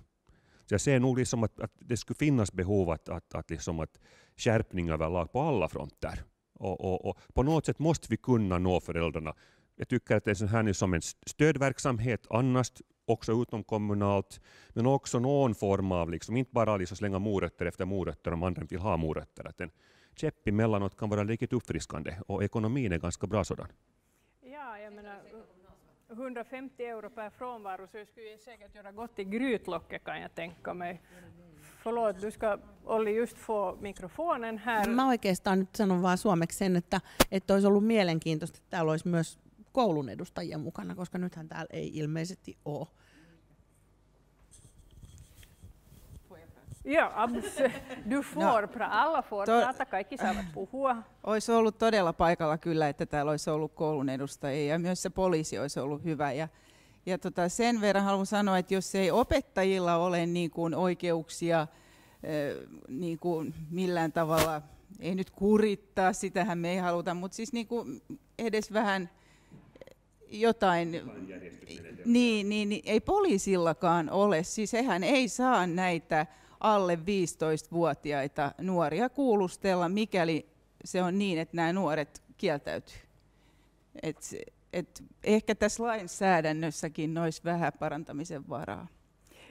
Så jag ser nog liksom att det skulle finnas behov att liksom att skärpning överlag på alla fronter. Och på något sätt måste vi kunna nå föräldrarna. Jag tycker att det är så här som en stödverksamhet annars också utomkommunalt, men också någon form av liksom inte bara liksom slänga morötter efter morötter om andra vill ha morötter. Att en käpp emellanåt kan vara riktigt uppfriskande och ekonomin är ganska bra sådan. Ja, jag menar 150 € per frånvaro så skulle jag säkert göra gott i grytlocket kan jag tänka mig. förlåt, du ska Olli just få mikrofonen här. Mä oikeastaan nyt sanon vaan suomeksi sen, että olisi ollut mielenkiintoista, että täällä olisi myös koulun edustajia mukana, koska nythän täällä ei ilmeisesti ole. Ja, du får, alla får prata, kaikki saavat puhua. Olisi ollut todella paikalla kyllä, että täällä olisi ollut koulun edustajia ja myös se poliisi olisi ollut hyvä. Ja sen verran haluan sanoa, että jos ei opettajilla ole niin kuin oikeuksia niin kuin millään tavalla, ei nyt kurittaa, sitähän me ei haluta, mutta siis niin kuin edes vähän jotain, niin ei poliisillakaan ole, siis sehän ei saa näitä alle 15-vuotiaita nuoria kuulustella, mikäli se on niin, että nämä nuoret kieltäytyy. Et ehkä tässä lainsäädännössäkin olisi vähän parantamisen varaa.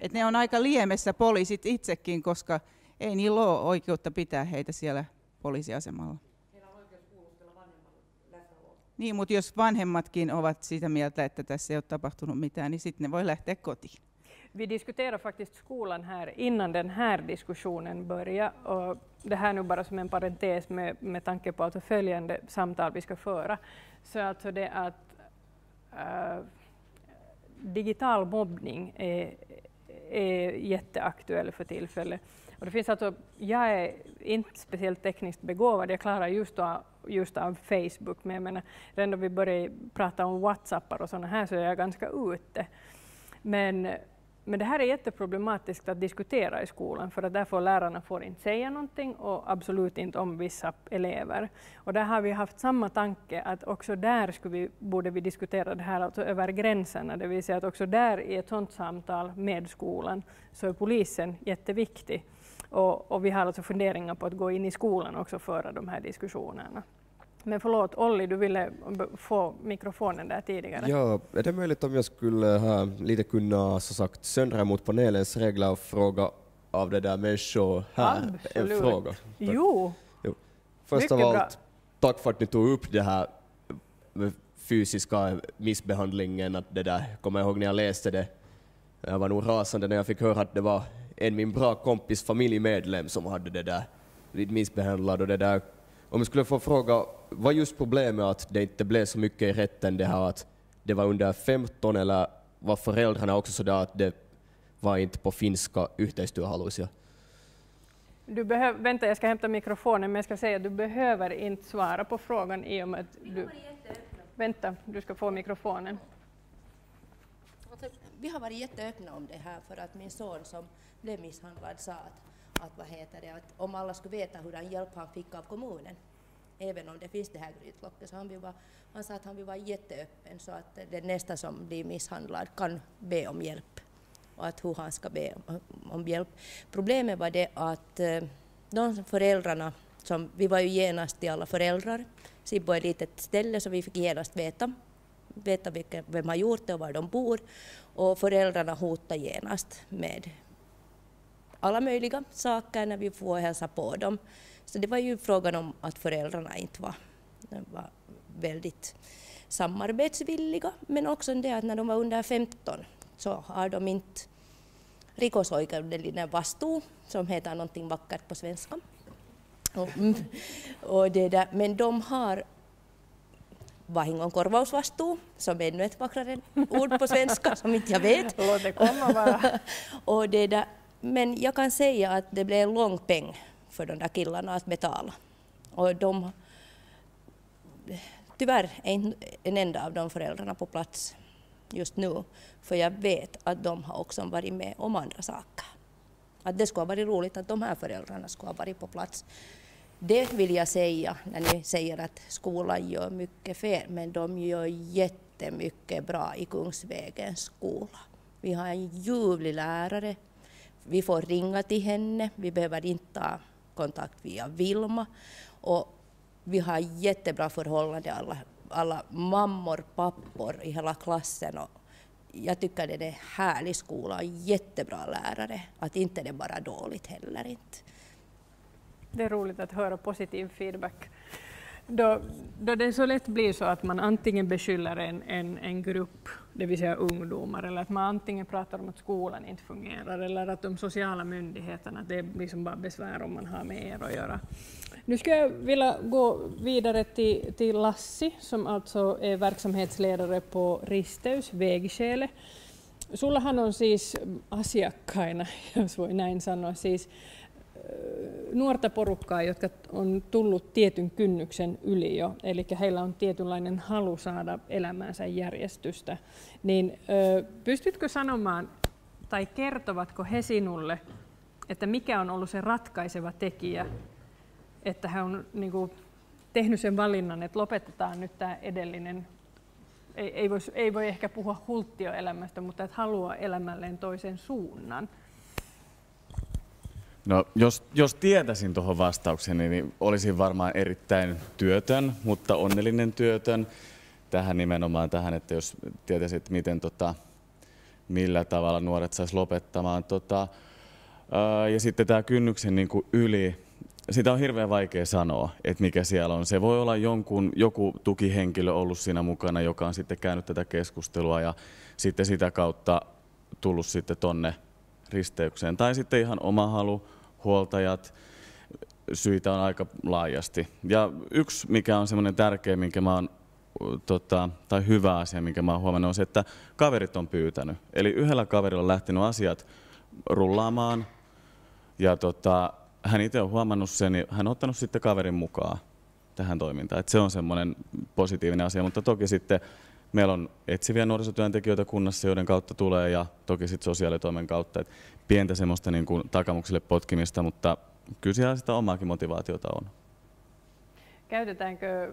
Et ne on aika liemessä poliisit itsekin, koska ei niillä ole oikeutta pitää heitä siellä poliisiasemalla. Heillä on oikeus kuulustella vanhemman läsnäoloa. Niin, mutta jos vanhemmatkin ovat sitä mieltä, että tässä ei ole tapahtunut mitään, niin sitten ne voi lähteä kotiin. Vi diskuterar faktiskt skolan här innan den här diskussionen börjar. Och det här nu bara som en parentes med tanke på att följande samtal vi ska föra. Så alltså det att digital mobbning är jätteaktuell för tillfället. Och det finns alltså, jag är inte speciellt tekniskt begåvad, jag klarar just av Facebook, men jag menar, redan då vi började prata om WhatsAppar och sådana här så är jag ganska ute. Men det här är jätteproblematiskt att diskutera i skolan, för att därför lärarna får inte säga någonting och absolut inte om vissa elever. Och där har vi haft samma tanke att också där borde vi diskutera det här alltså över gränserna, det vill säga att också där i ett sådant samtal med skolan så är polisen jätteviktig. Och vi har alltså funderingar på att gå in i skolan också föra de här diskussionerna. Men förlåt, Olli, du ville få mikrofonen där tidigare. Ja, är det möjligt om jag skulle här lite kunna så sagt söndra mot panelens regler och fråga av det där människor här Absolut. en fråga? Jo. Först av allt, tack för att ni tog upp det här med fysiska missbehandlingen. Att det där, kommer jag ihåg när jag läste det. Jag var nog rasande när jag fick höra att det var min bra kompis familjemedlem som hade det där blivit missbehandlad och det där. Om jag skulle få fråga, vad just problemet att det inte blev så mycket i rätten, det här att det var under 15, eller var föräldrarna också sådär att det var inte på finska yhteistyöhaluisia? Vänta, jag ska hämta mikrofonen, men jag ska säga att du behöver inte svara på frågan i och med att du... Vänta, du ska få mikrofonen. Vi har varit jätteöppna om det här, för att min son som blev misshandlad sa att om alla skulle veta hur hjälp han fick av kommunen, även om det finns det här grytlocket, så han sa att han vill vara jätteöppen så att den nästa som blir misshandlad kan be om hjälp, och att hur han ska be om hjälp. Problemet var det att de föräldrarna, vi var ju genast till alla föräldrar, Sibbo är ett litet ställe så vi fick genast veta vem har gjort det och var de bor, och föräldrarna hotade genast med alla möjliga saker när vi får hälsa på dem. Så det var ju frågan om att föräldrarna inte var väldigt samarbetsvilliga, men också det att när de var under 15 så har de inte rikosoikeudellinen vastuu, som heter någonting vackert på svenska. Och det där, men de har vahingonkorvausvastuu, som är ännu ett vackrare ord på svenska som inte jag vet. Låt det komma bara. Och det där, men jag kan säga att det blev en lång peng för de där killarna att betala. Och tyvärr är inte en enda av de föräldrarna på plats just nu, för jag vet att de har också varit med om andra saker. Att det skulle ha varit roligt att de här föräldrarna skulle ha varit på plats. Det vill jag säga när ni säger att skolan gör mycket fel, men de gör jättemycket bra i Kungsvägens skola. Vi har en ljuvlig lärare, vi får ringa till henne, vi behöver inte ta kontakt via Vilma, och vi har jättebra förhållande, alla mammor, pappor i hela klassen, och jag tycker det är en härlig skola och jättebra lärare, att inte det är bara dåligt heller inte. Det är roligt att höra positiv feedback. Då det så lätt blir så att man antingen beskyller en grupp, det vill säga ungdomar, eller att man antingen pratar om att skolan inte fungerar eller att de sociala myndigheterna, det är liksom bara besvär om man har med er att göra. Nu ska jag vilja gå vidare till Lassi, som alltså är verksamhetsledare på Risteys Vägskäle. Sullahan on siis asiakkaina, jos voi näin sanoa, siis nuorta porukkaa, jotka on tullut tietyn kynnyksen yli jo, eli heillä on tietynlainen halu saada elämäänsä järjestystä. Niin pystytkö sanomaan, tai kertovatko he sinulle, että mikä on ollut se ratkaiseva tekijä, että he on niin kuin tehnyt sen valinnan, että lopetetaan nyt tämä edellinen, ei voi ehkä puhua hulttioelämästä, mutta että haluaa elämälleen toisen suunnan? No, jos tietäisin tuohon vastaukseni, niin olisin varmaan erittäin työtön, mutta onnellinen työtön. Tähän nimenomaan tähän, että jos tietäisit, miten millä tavalla nuoret sais lopettamaan. Ja sitten tämä kynnyksen niin kuin yli, sitä on hirveän vaikea sanoa, että mikä siellä on. Se voi olla joku tukihenkilö ollut siinä mukana, joka on sitten käynyt tätä keskustelua ja sitten sitä kautta tullut sitten tonne risteykseen. Tai sitten ihan oma halu, huoltajat, syitä on aika laajasti. Ja yksi, mikä on semmoinen tärkeä, minkä mä oon, tai hyvä asia, minkä mä oon huomannut, on se, että kaverit on pyytänyt. Eli yhdellä kaverilla on lähtenyt asiat rullaamaan, ja hän itse on huomannut sen, ja hän on ottanut sitten kaverin mukaan tähän toimintaan. Et se on semmoinen positiivinen asia, mutta toki sitten meillä on etsiviä nuorisotyöntekijöitä kunnassa, joiden kautta tulee, ja toki sitten sosiaalitoimen kautta. Et pientä semmoista niin kuin takamuksille potkimista, mutta kyllä siellä sitä omaakin motivaatiota on. Käytetäänkö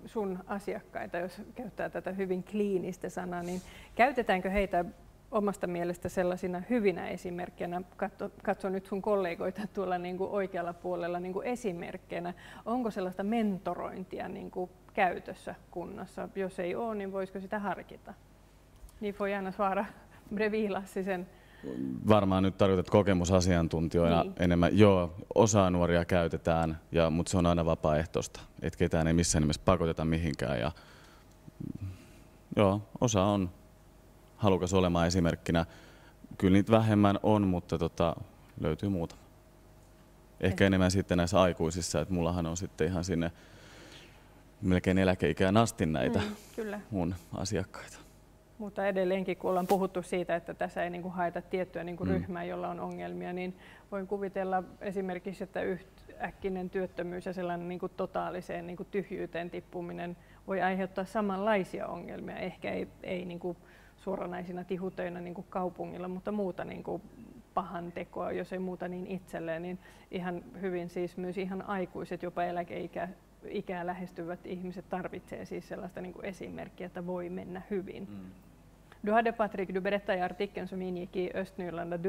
sun asiakkaita, jos käyttää tätä hyvin kliinistä sanaa, niin käytetäänkö heitä omasta mielestä sellaisina hyvinä esimerkkinä? Katso nyt sun kollegoita tuolla niin kuin oikealla puolella niin kuin esimerkkinä. Onko sellaista mentorointia niin kuin käytössä kunnassa? Jos ei ole, niin voisiko sitä harkita? Niin voi aina svara bredvid Lassi sen. Varmaan nyt tarkoitat kokemusasiantuntijoina niin. Enemmän. Joo, osaa nuoria käytetään, mutta se on aina vapaaehtoista. Että ketään ei missään nimessä pakoteta mihinkään. Ja, joo, osa on halukas olemaan esimerkkinä. Kyllä niitä vähemmän on, mutta löytyy muuta. Ehkä enemmän sitten näissä aikuisissa, että mullahan on sitten ihan sinne melkein eläkeikään asti näitä mun asiakkaita. Mutta edelleenkin, kun ollaan puhuttu siitä, että tässä ei niinku haeta tiettyä niinku ryhmää, jolla on ongelmia, niin voin kuvitella esimerkiksi, että yhtäkkinen työttömyys ja sellainen niinku totaaliseen niinku tyhjyyteen tippuminen voi aiheuttaa samanlaisia ongelmia. Ehkä ei niinku suoranaisina tihutöinä niinku kaupungilla, mutta muuta niinku pahan tekoa, jos ei muuta niin itselleen, niin ihan hyvin siis myös ihan aikuiset, jopa eläkeikää lähestyvät ihmiset tarvitsee siis sellaista niin kuin esimerkkiä, että voi mennä hyvin. Du hade Patrik, du berättade i artikeln som ingick i Östnyland att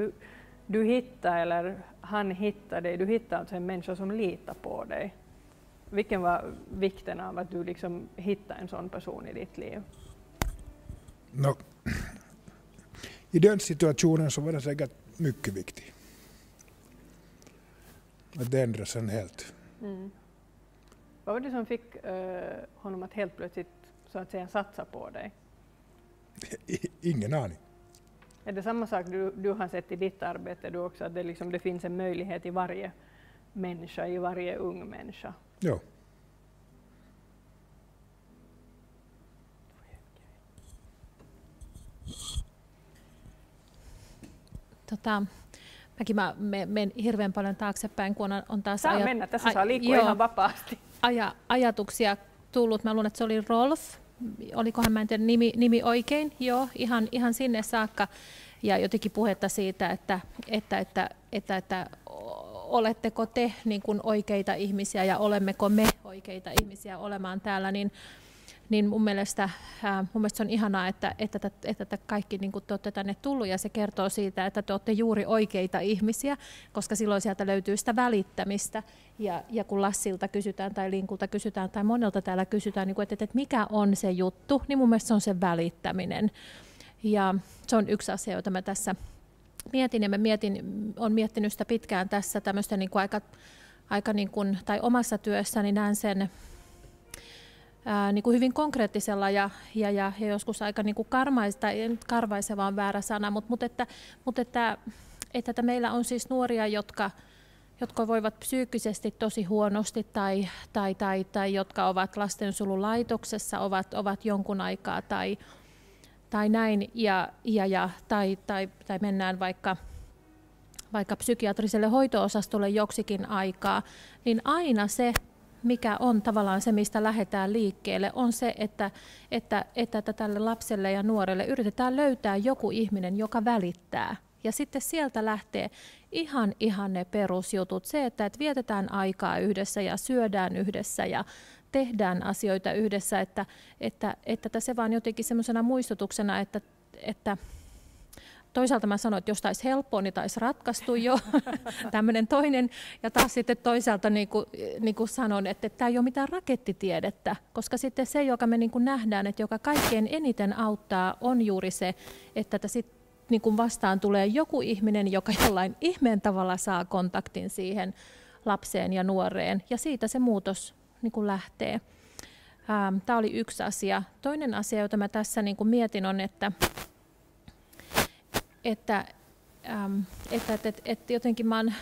du hittade, eller han hittade dig, du hittade alltså en människa som litar på dig. Vilken var vikten av att du liksom hittade en sån person i ditt liv? No, i den situationen så var det säkert mycket viktigt. Att det ändrade sen helt. Vad var det som fick honom att helt plötsligt så att säga satsa på dig? Ingen aning. Är det samma sak du har sett i ditt arbete du också, att det finns en möjlighet i varje människa, i varje ung människa? Ja. Mä menen hirveän paljon taaksepäin, kun on taas saa mennä, tässä saa liikkua ihan vapaasti. Ajatuksia tullut. Mä luulen, että se oli Rolf. Olikohan, mä en tiedä nimi oikein. Joo, ihan sinne saakka. Ja jotenkin puhetta siitä, että oletteko te niin kuin oikeita ihmisiä ja olemmeko me oikeita ihmisiä olemaan täällä, niin mun mielestä se on ihanaa, että kaikki niin kuin te olette tänne tullut, ja se kertoo siitä, että te olette juuri oikeita ihmisiä, koska silloin sieltä löytyy sitä välittämistä. Ja kun Lassilta kysytään tai Linkulta kysytään tai monelta täällä kysytään, niin että mikä on se juttu, niin mun mielestä se on se välittäminen. Ja se on yksi asia, jota mä tässä mietin, ja olen miettinyt sitä pitkään tässä tämmöistä niin kuin aika niin kuin, tai omassa työssäni näen sen niin kuin hyvin konkreettisella ja joskus aika niin kuin karvaiseva on väärä sana, mutta että meillä on siis nuoria, jotka voivat psyykkisesti tosi huonosti tai jotka ovat lastensuojelulaitoksessa, ovat jonkun aikaa tai näin, tai mennään vaikka psykiatriselle hoito-osastolle joksikin aikaa, niin aina se, mikä on tavallaan se, mistä lähdetään liikkeelle, on se, että tälle lapselle ja nuorelle yritetään löytää joku ihminen, joka välittää. Ja sitten sieltä lähtee ihan ne perusjutut. Se, että vietetään aikaa yhdessä ja syödään yhdessä ja tehdään asioita yhdessä, että se vaan jotenkin semmoisena muistutuksena, että toisaalta mä sanoin, että jos taisi helppoa, niin taisi ratkaistu jo tämmöinen toinen. Ja taas sitten toisaalta niin kuin sanon, että tämä ei ole mitään rakettitiedettä, koska sitten se, joka me niin kuin nähdään, että joka kaikkein eniten auttaa, on juuri se, että sitten niin kuin vastaan tulee joku ihminen, joka jollain ihmeen tavalla saa kontaktin siihen lapseen ja nuoreen. Ja siitä se muutos niin kuin lähtee. Tämä oli yksi asia. Toinen asia, jota mä tässä niin kuin mietin, on, että jotenkin mä oon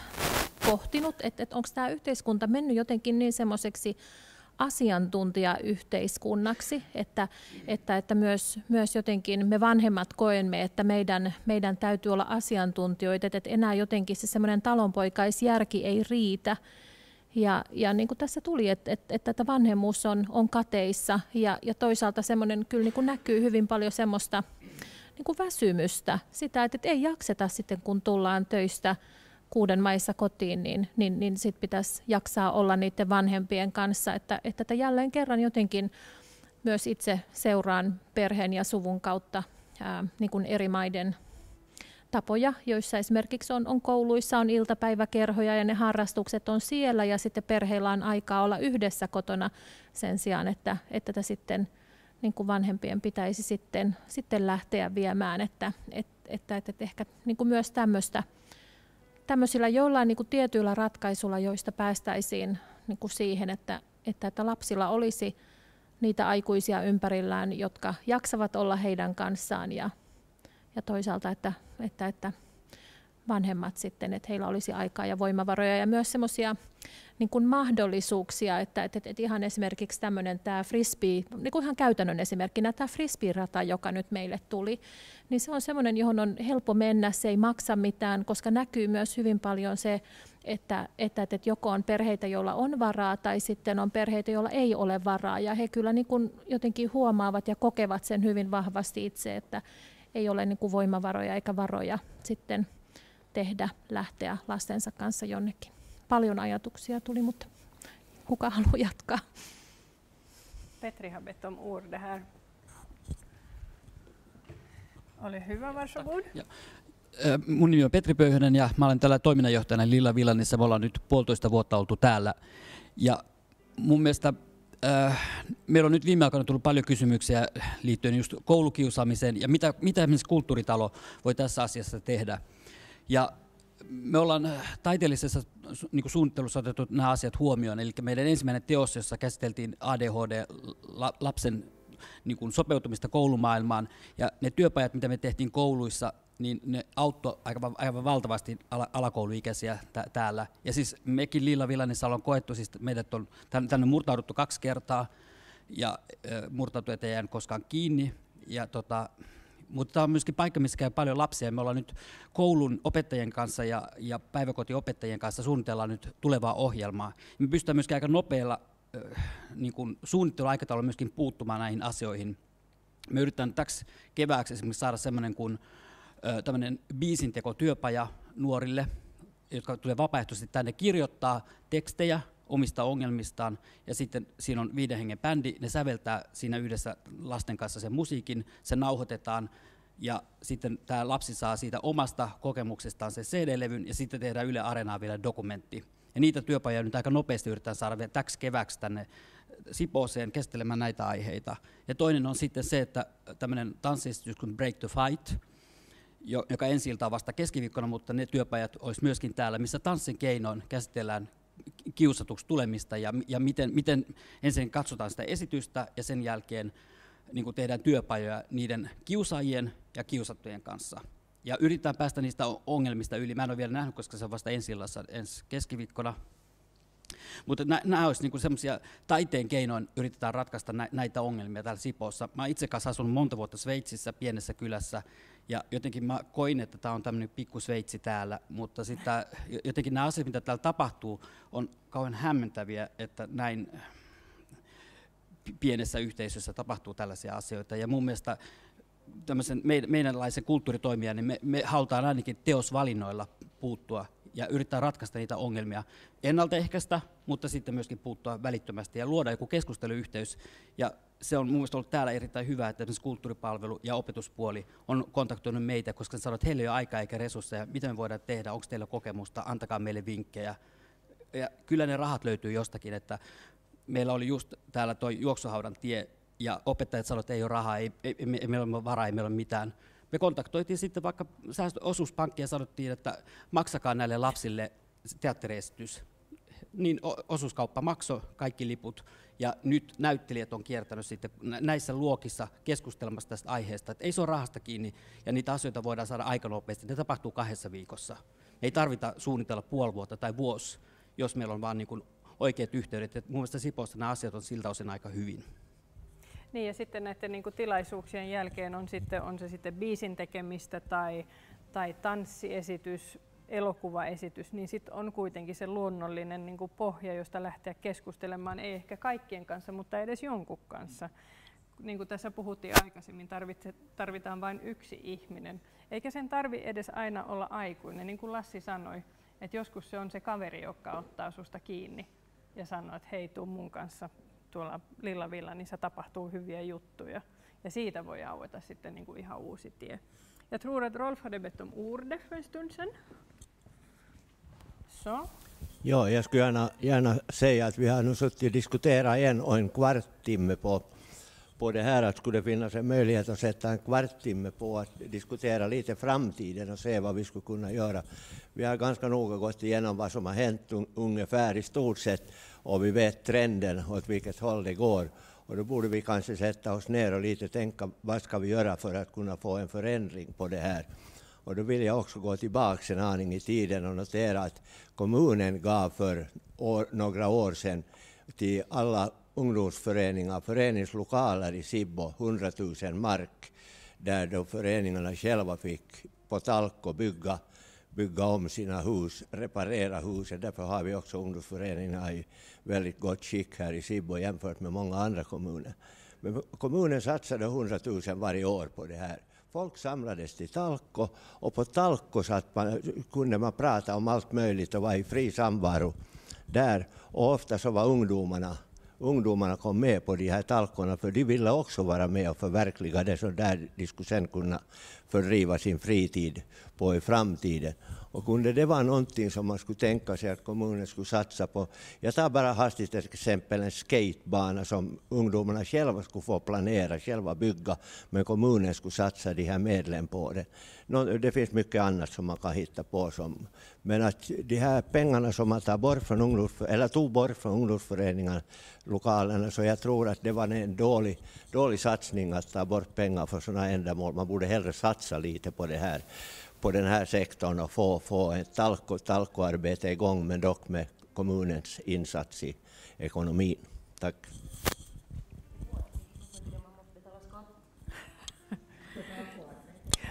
pohtinut, että onko tämä yhteiskunta mennyt jotenkin niin semmoiseksi asiantuntijayhteiskunnaksi, että myös jotenkin me vanhemmat koemme, että meidän täytyy olla asiantuntijoita, että enää jotenkin se semmoinen talonpoikaisjärki ei riitä. Ja niin kuin tässä tuli, että vanhemmuus on kateissa ja toisaalta semmoinen kyllä niin kuin näkyy hyvin paljon semmoista niin kuin väsymystä, sitä, että ei jakseta sitten, kun tullaan töistä 6 maissa kotiin, niin sit pitäisi jaksaa olla niiden vanhempien kanssa, että jälleen kerran jotenkin myös itse seuraan perheen ja suvun kautta niin kuin eri maiden tapoja, joissa esimerkiksi on kouluissa on iltapäiväkerhoja ja ne harrastukset on siellä ja sitten perheillä on aikaa olla yhdessä kotona sen sijaan, että sitten niin kuin vanhempien pitäisi sitten lähteä viemään, että ehkä niin kuin myös tämmöisillä jollain niin kuin tietyillä ratkaisuilla, joista päästäisiin niin kuin siihen, että lapsilla olisi niitä aikuisia ympärillään, jotka jaksavat olla heidän kanssaan ja toisaalta, että vanhemmat sitten, että heillä olisi aikaa ja voimavaroja ja myös semmoisia niin kuin mahdollisuuksia, että ihan esimerkiksi tämmöinen tämä frisbee, niin kuin ihan käytännön esimerkkinä tämä frisbee-rata, joka nyt meille tuli, niin se on semmoinen, johon on helppo mennä, se ei maksa mitään, koska näkyy myös hyvin paljon se, että joko on perheitä, joilla on varaa, tai sitten on perheitä, joilla ei ole varaa, ja he kyllä niin kuin jotenkin huomaavat ja kokevat sen hyvin vahvasti itse, että ei ole niin kuin voimavaroja eikä varoja sitten lähteä lastensa kanssa jonnekin. Paljon ajatuksia tuli, mutta kuka haluaa jatkaa? Petri har bett om ord det här. Ole hyvä, varsågod. Mun nimi on Petri Pöyhönen ja mä olen täällä toiminnanjohtajana Lilla Villanissa. Me ollaan nyt 1,5 vuotta oltu täällä. Ja mun mielestä meillä on nyt viime aikoina tullut paljon kysymyksiä liittyen just koulukiusaamiseen ja mitä esimerkiksi kulttuuritalo voi tässä asiassa tehdä. Ja me ollaan taiteellisessa niin kuin suunnittelussa otettu nämä asiat huomioon, eli meidän ensimmäinen teos, jossa käsiteltiin ADHD-lapsen niin kuin sopeutumista koulumaailmaan, ja ne työpajat, mitä me tehtiin kouluissa, niin ne auttoi aivan valtavasti alakouluikäisiä täällä. Ja siis mekin Lilla Villanissa ollaan koettu, siis meidät on tänne murtauduttu 2 kertaa, ja murtautuneet ei jäänyt koskaan kiinni, ja mutta tämä on myöskin paikka, missä käy paljon lapsia. Me ollaan nyt koulun opettajien kanssa ja päiväkotiopettajien kanssa suunnitellaan nyt tulevaa ohjelmaa. Me pystytään myöskin aika nopealla niin kuin suunnitteluaikataululla myöskin puuttumaan näihin asioihin. Me yritetään täksi kevääksi esimerkiksi saada semmoinen kuin tämmöinen biisintekotyöpaja nuorille, jotka tulee vapaaehtoisesti tänne kirjoittaa tekstejä omista ongelmistaan, ja sitten siinä on 5 hengen bändi, ne säveltää siinä yhdessä lasten kanssa sen musiikin, se nauhoitetaan, ja sitten tämä lapsi saa siitä omasta kokemuksestaan sen CD-levyn, ja sitten tehdään Yle Areenaan vielä dokumentti. Ja niitä työpajoja nyt aika nopeasti yritetään saada vielä täksi kevääksi tänne Sipooseen käsittelemään näitä aiheita. Ja toinen on sitten se, että tämmöinen tanssiesitys kuin Break the Fight, joka ensi-ilta on vasta keskiviikkona, mutta ne työpajat olisi myöskin täällä, missä tanssin keinoin käsitellään kiusatuksi tulemista ja miten ensin katsotaan sitä esitystä ja sen jälkeen niin kuin tehdään työpajoja niiden kiusaajien ja kiusattujen kanssa. Ja yritetään päästä niistä ongelmista yli. Mä en ole vielä nähnyt, koska se on vasta ensi keskiviikkona. Mutta nämä olisi niinku semmoisia taiteen keinoin yritetään ratkaista näitä ongelmia täällä Sipoossa. Mä itse kanssa asunut monta vuotta Sveitsissä, pienessä kylässä, ja jotenkin mä koin, että tämä on tämmöinen pikku Sveitsi täällä, mutta sitten jotenkin nämä asiat, mitä täällä tapahtuu, on kauhean hämmentäviä, että näin pienessä yhteisössä tapahtuu tällaisia asioita. Ja mun mielestä tämmöisen meidänlaisen kulttuuritoimijan, niin me halutaan ainakin teosvalinnoilla puuttua ja yrittää ratkaista niitä ongelmia ennaltaehkäistä, mutta sitten myöskin puuttua välittömästi ja luoda joku keskusteluyhteys. Ja se on mun mielestä ollut täällä erittäin hyvä, että esimerkiksi kulttuuripalvelu ja opetuspuoli on kontaktoinut meitä, koska ne sanoo, että heillä ei ole aikaa eikä resursseja, mitä me voidaan tehdä, onko teillä kokemusta, antakaa meille vinkkejä. Ja kyllä ne rahat löytyy jostakin, että meillä oli just täällä tuo juoksuhaudan tie, ja opettajat sanoivat, että ei ole rahaa, ei meillä ole varaa, ei meillä ole mitään. Me kontaktoitiin sitten vaikka osuuspankkia ja sanottiin, että maksakaa näille lapsille teatteriesitys. Niin osuuskauppa maksoi kaikki liput, ja nyt näyttelijät on kiertänyt sitten näissä luokissa keskustelemassa tästä aiheesta, että ei se ole rahasta kiinni, ja niitä asioita voidaan saada aika nopeasti. Ne tapahtuu 2 viikossa. Ei tarvita suunnitella puoli vuotta tai vuosi, jos meillä on vaan niin kuin oikeat yhteydet. Et mun mielestä Sipoossa nämä asiat on siltä osin aika hyvin. Niin, ja sitten näiden niin kuin tilaisuuksien jälkeen on se sitten biisin tekemistä tai tanssiesitys, elokuvaesitys, niin sitten on kuitenkin se luonnollinen niin kuin pohja, josta lähteä keskustelemaan, ei ehkä kaikkien kanssa, mutta edes jonkun kanssa. Niin kuin tässä puhuttiin aikaisemmin, tarvitaan vain yksi ihminen, eikä sen tarvi edes aina olla aikuinen, niin kuin Lassi sanoi, että joskus se on se kaveri, joka ottaa susta kiinni ja sanoo, että hei, tuu mun kanssa tuolla Lilla Villanissa tapahtuu hyviä juttuja. Ja siitä voi avata sitten niin kuin ihan uusi tie. Jag tror att Rolf hade bett om ordet för en stund sedan. Så. Ja, jag skulle gärna säga att vi har nu suttit och diskuterat en kvarttimme på det här, att skulle det finnas en möjlighet att sätta en kvarttimme på att diskutera lite framtiden och se vad vi skulle kunna göra. Vi har ganska noga gått igenom vad som har hänt ungefär i stort sett, och vi vet trenden åt vilket håll det går. Och då borde vi kanske sätta oss ner och lite tänka vad ska vi göra för att kunna få en förändring på det här. Och då vill jag också gå tillbaka en aning i tiden och notera att kommunen gav för några år sedan till alla ungdomsföreningar, föreningslokaler i Sibbo 100 000 mark, där då föreningarna själva fick på Talko bygga om sina hus, reparera husen. Därför har vi också ungdomsföreningar i väldigt gott skick här i Sibbo jämfört med många andra kommuner. Men kommunen satsade 100 000 varje år på det här. Folk samlades till Talko, och på Talko kunde man prata om allt möjligt och vara i fri samvaro där. Och ofta så var ungdomarna kom med på de här talkorna, för de ville också vara med och förverkliga det, så där de skulle sen kunna fördriva sin fritid på i framtiden. Och kunde det vara någonting som man skulle tänka sig att kommunen skulle satsa på. Jag tar bara hastigt ett exempel, en skatebana som ungdomarna själva skulle få planera, själva bygga, men kommunen skulle satsa de här medlen på det. Det finns mycket annat som man kan hitta på. Men att de här pengarna som man tog bort från ungdomsföreningarna, lokalerna, så jag tror att det var en dålig satsning att ta bort pengar för sådana ändamål. Man borde hellre satsa lite på det här, på den här sektorn, och få ett talkoarbete igång, men dock med kommunens insats i ekonomin. Tack.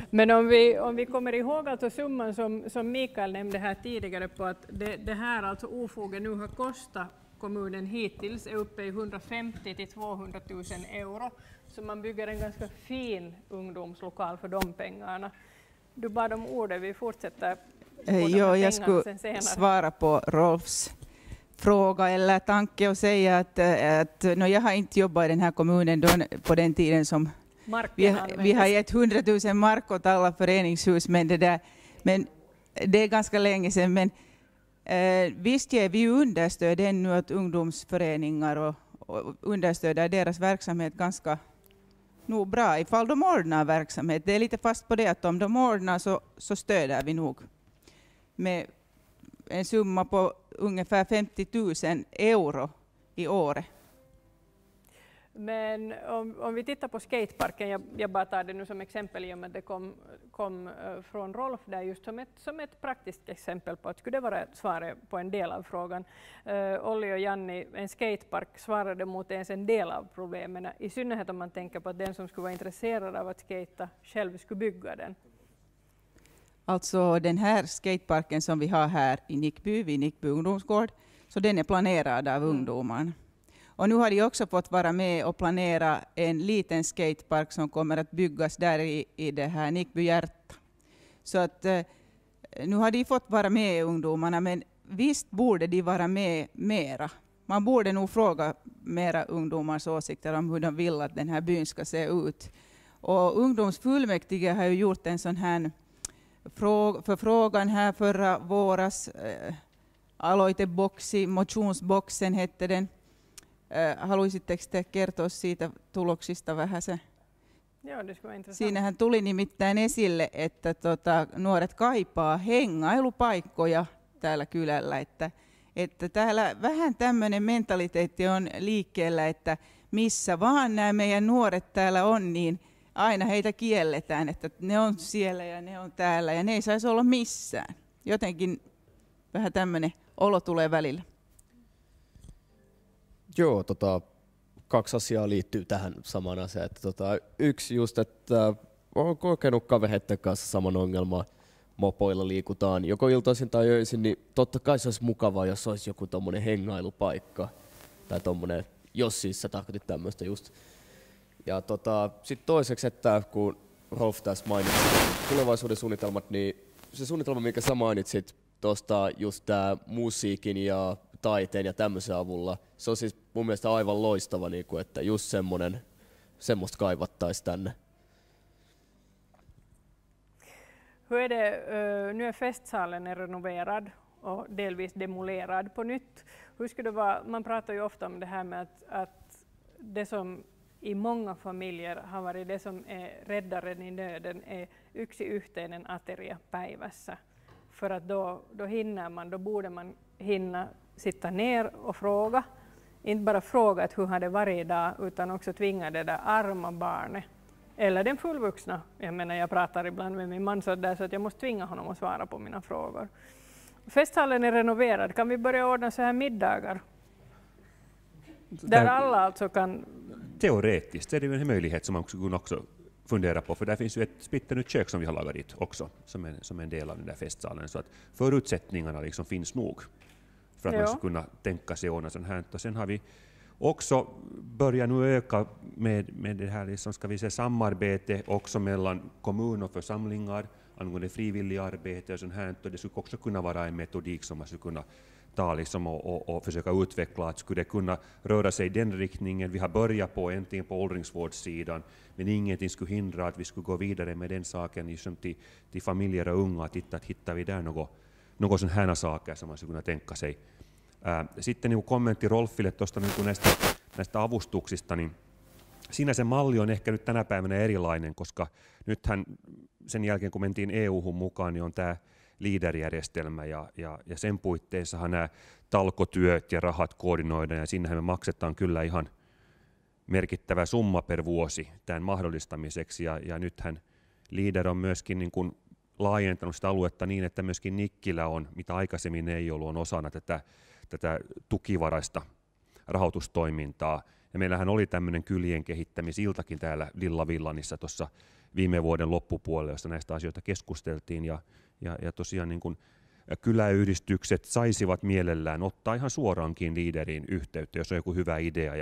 Men om vi kommer ihåg alltså summan som Mikael nämnde här tidigare på att det här alltså ofoget nu har kostat kommunen hittills är uppe i 150 till 200 000 euro. Så man bygger en ganska fin ungdomslokal för de pengarna. Du bad om ordet, vi fortsätter. Jo, jag skulle svara på Rolfs fråga eller tanke och säga att jag har inte jobbat i den här kommunen på den tiden som vi har gett 100 000 mark åt alla föreningshus, men det är ganska länge sedan. Men visst ger vi understöd ännu åt ungdomsföreningar och understöder deras verksamhet ganska nog bra ifall de ordnar verksamhet. Det är lite fast på det att om de ordnar så stöder vi nog med en summa på ungefär 50 000 euro i året. Men om vi tittar på skateparken, jag bara tar det nu som exempel i och med att det kom från Rolf där just som ett praktiskt exempel på att skulle det vara svaret på en del av frågan. Olli och Janni, en skatepark svarade mot ens en del av problemen, i synnerhet om man tänker på att den som skulle vara intresserad av att skata själv skulle bygga den. Alltså den här skateparken som vi har här i Nickby, vid Nickby ungdomsgård, så den är planerad av ungdomarna. Och nu har de också fått vara med och planera en liten skatepark som kommer att byggas där i det här Nickby hjärta. Så att nu har de fått vara med ungdomarna, men visst borde de vara med mera. Man borde nog fråga mera ungdomars åsikter om hur de vill att den här byn ska se ut. Och ungdomsfullmäktige har ju gjort en sån här förfrågan här förra våras. Aloiteboksi, motionsboxen hette den. Haluaisitteko te kertoa siitä tuloksista vähän se? Joo, det skulle vara intressant. Siinähän tuli nimittäin esille, että nuoret kaipaa hengailupaikkoja täällä kylällä. Että täällä vähän tämmöinen mentaliteetti on liikkeellä, että missä vaan nämä meidän nuoret täällä on, niin aina heitä kielletään, että ne on siellä ja ne on täällä ja ne ei saisi olla missään. Jotenkin vähän tämmöinen olo tulee välillä. Joo, kaksi asiaa liittyy tähän samaan asiaan. Että yksi just, että olen kokenut kavereiden kanssa saman ongelman. Mopoilla liikutaan joko iltaisin tai öisin, niin totta kai se olisi mukavaa, jos olisi joku tommonen hengailupaikka. Tai tommonen, jos siis sä tarkoitit tämmöistä just. Ja sitten toiseksi, että kun Rolf tässä mainitsi tulevaisuuden suunnitelmat, niin se suunnitelma, minkä sä mainitsit tuosta just tää musiikin ja taiteen ja tämmöisen avulla, se on siis mun mielestä aivan loistava, että just semmoista kaivattaisiin tänne. Hur är det, nu är festsalen renoverad och delvis demolerad på nytt. Hur skulle det vara, man pratar ju ofta om det här med att det som i många familjer har varit det som är räddaren i nöden är yksi yhteinen ateria päivässä. För att då borde man hinna sitta ner och fråga. Inte bara fråga att hur har det varit idag, utan också tvinga det där arma barnet. Eller den fullvuxna. Jag menar, jag pratar ibland med min man så att jag måste tvinga honom att svara på mina frågor. Festhallen är renoverad. Kan vi börja ordna så här middagar? Där alla alltså kan... Teoretiskt är det ju en möjlighet som man också fundera på, för där finns ju ett splitternytt kök som vi har lagat dit också som en del av den där festsalen, så att förutsättningarna liksom finns nog för att man ska kunna tänka sig ordna sånt här. Och sen har vi också börjat nu öka med det här liksom, ska vi säga, samarbete också mellan kommun och församlingar angående frivilliga arbete och sånt här, och det skulle också kunna vara en metodik som man skulle kunna ta liksom och försöka utveckla, att skulle det kunna röra sig i den riktningen. Vi har börjat på äntligen på åldringsvårdssidan, men ingenting skulle hindra att vi skulle gå vidare med den saken liksom till familjer och unga, att hittar vi där något sån här saker som man skulle kunna tänka sig. Sitten niin kommentti Rolfille tuosta niin näistä avustuksista, niin siinä se malli on ehkä nyt tänä päivänä erilainen, koska nythän sen jälkeen kun mentiin EU-hun mukaan, niin on tämä LEADER-järjestelmä ja sen puitteissahan nämä talkotyöt ja rahat koordinoidaan, ja siinähän me maksetaan kyllä ihan merkittävä summa per vuosi tämän mahdollistamiseksi, ja nythän LEADER on myöskin niin kuin laajentanut sitä aluetta niin, että myöskin Nikkilä on, mitä aikaisemmin ei ollut, on osana tätä tukivaraista rahoitustoimintaa. Ja meillähän oli tämmöinen kylien kehittämisiltakin täällä Lilla Villanissa tuossa viime vuoden loppupuolella, jossa näistä asioista keskusteltiin, ja tosiaan niin kuin kyläyhdistykset saisivat mielellään ottaa ihan suoraankin LEADERiin yhteyttä, jos on joku hyvä idea,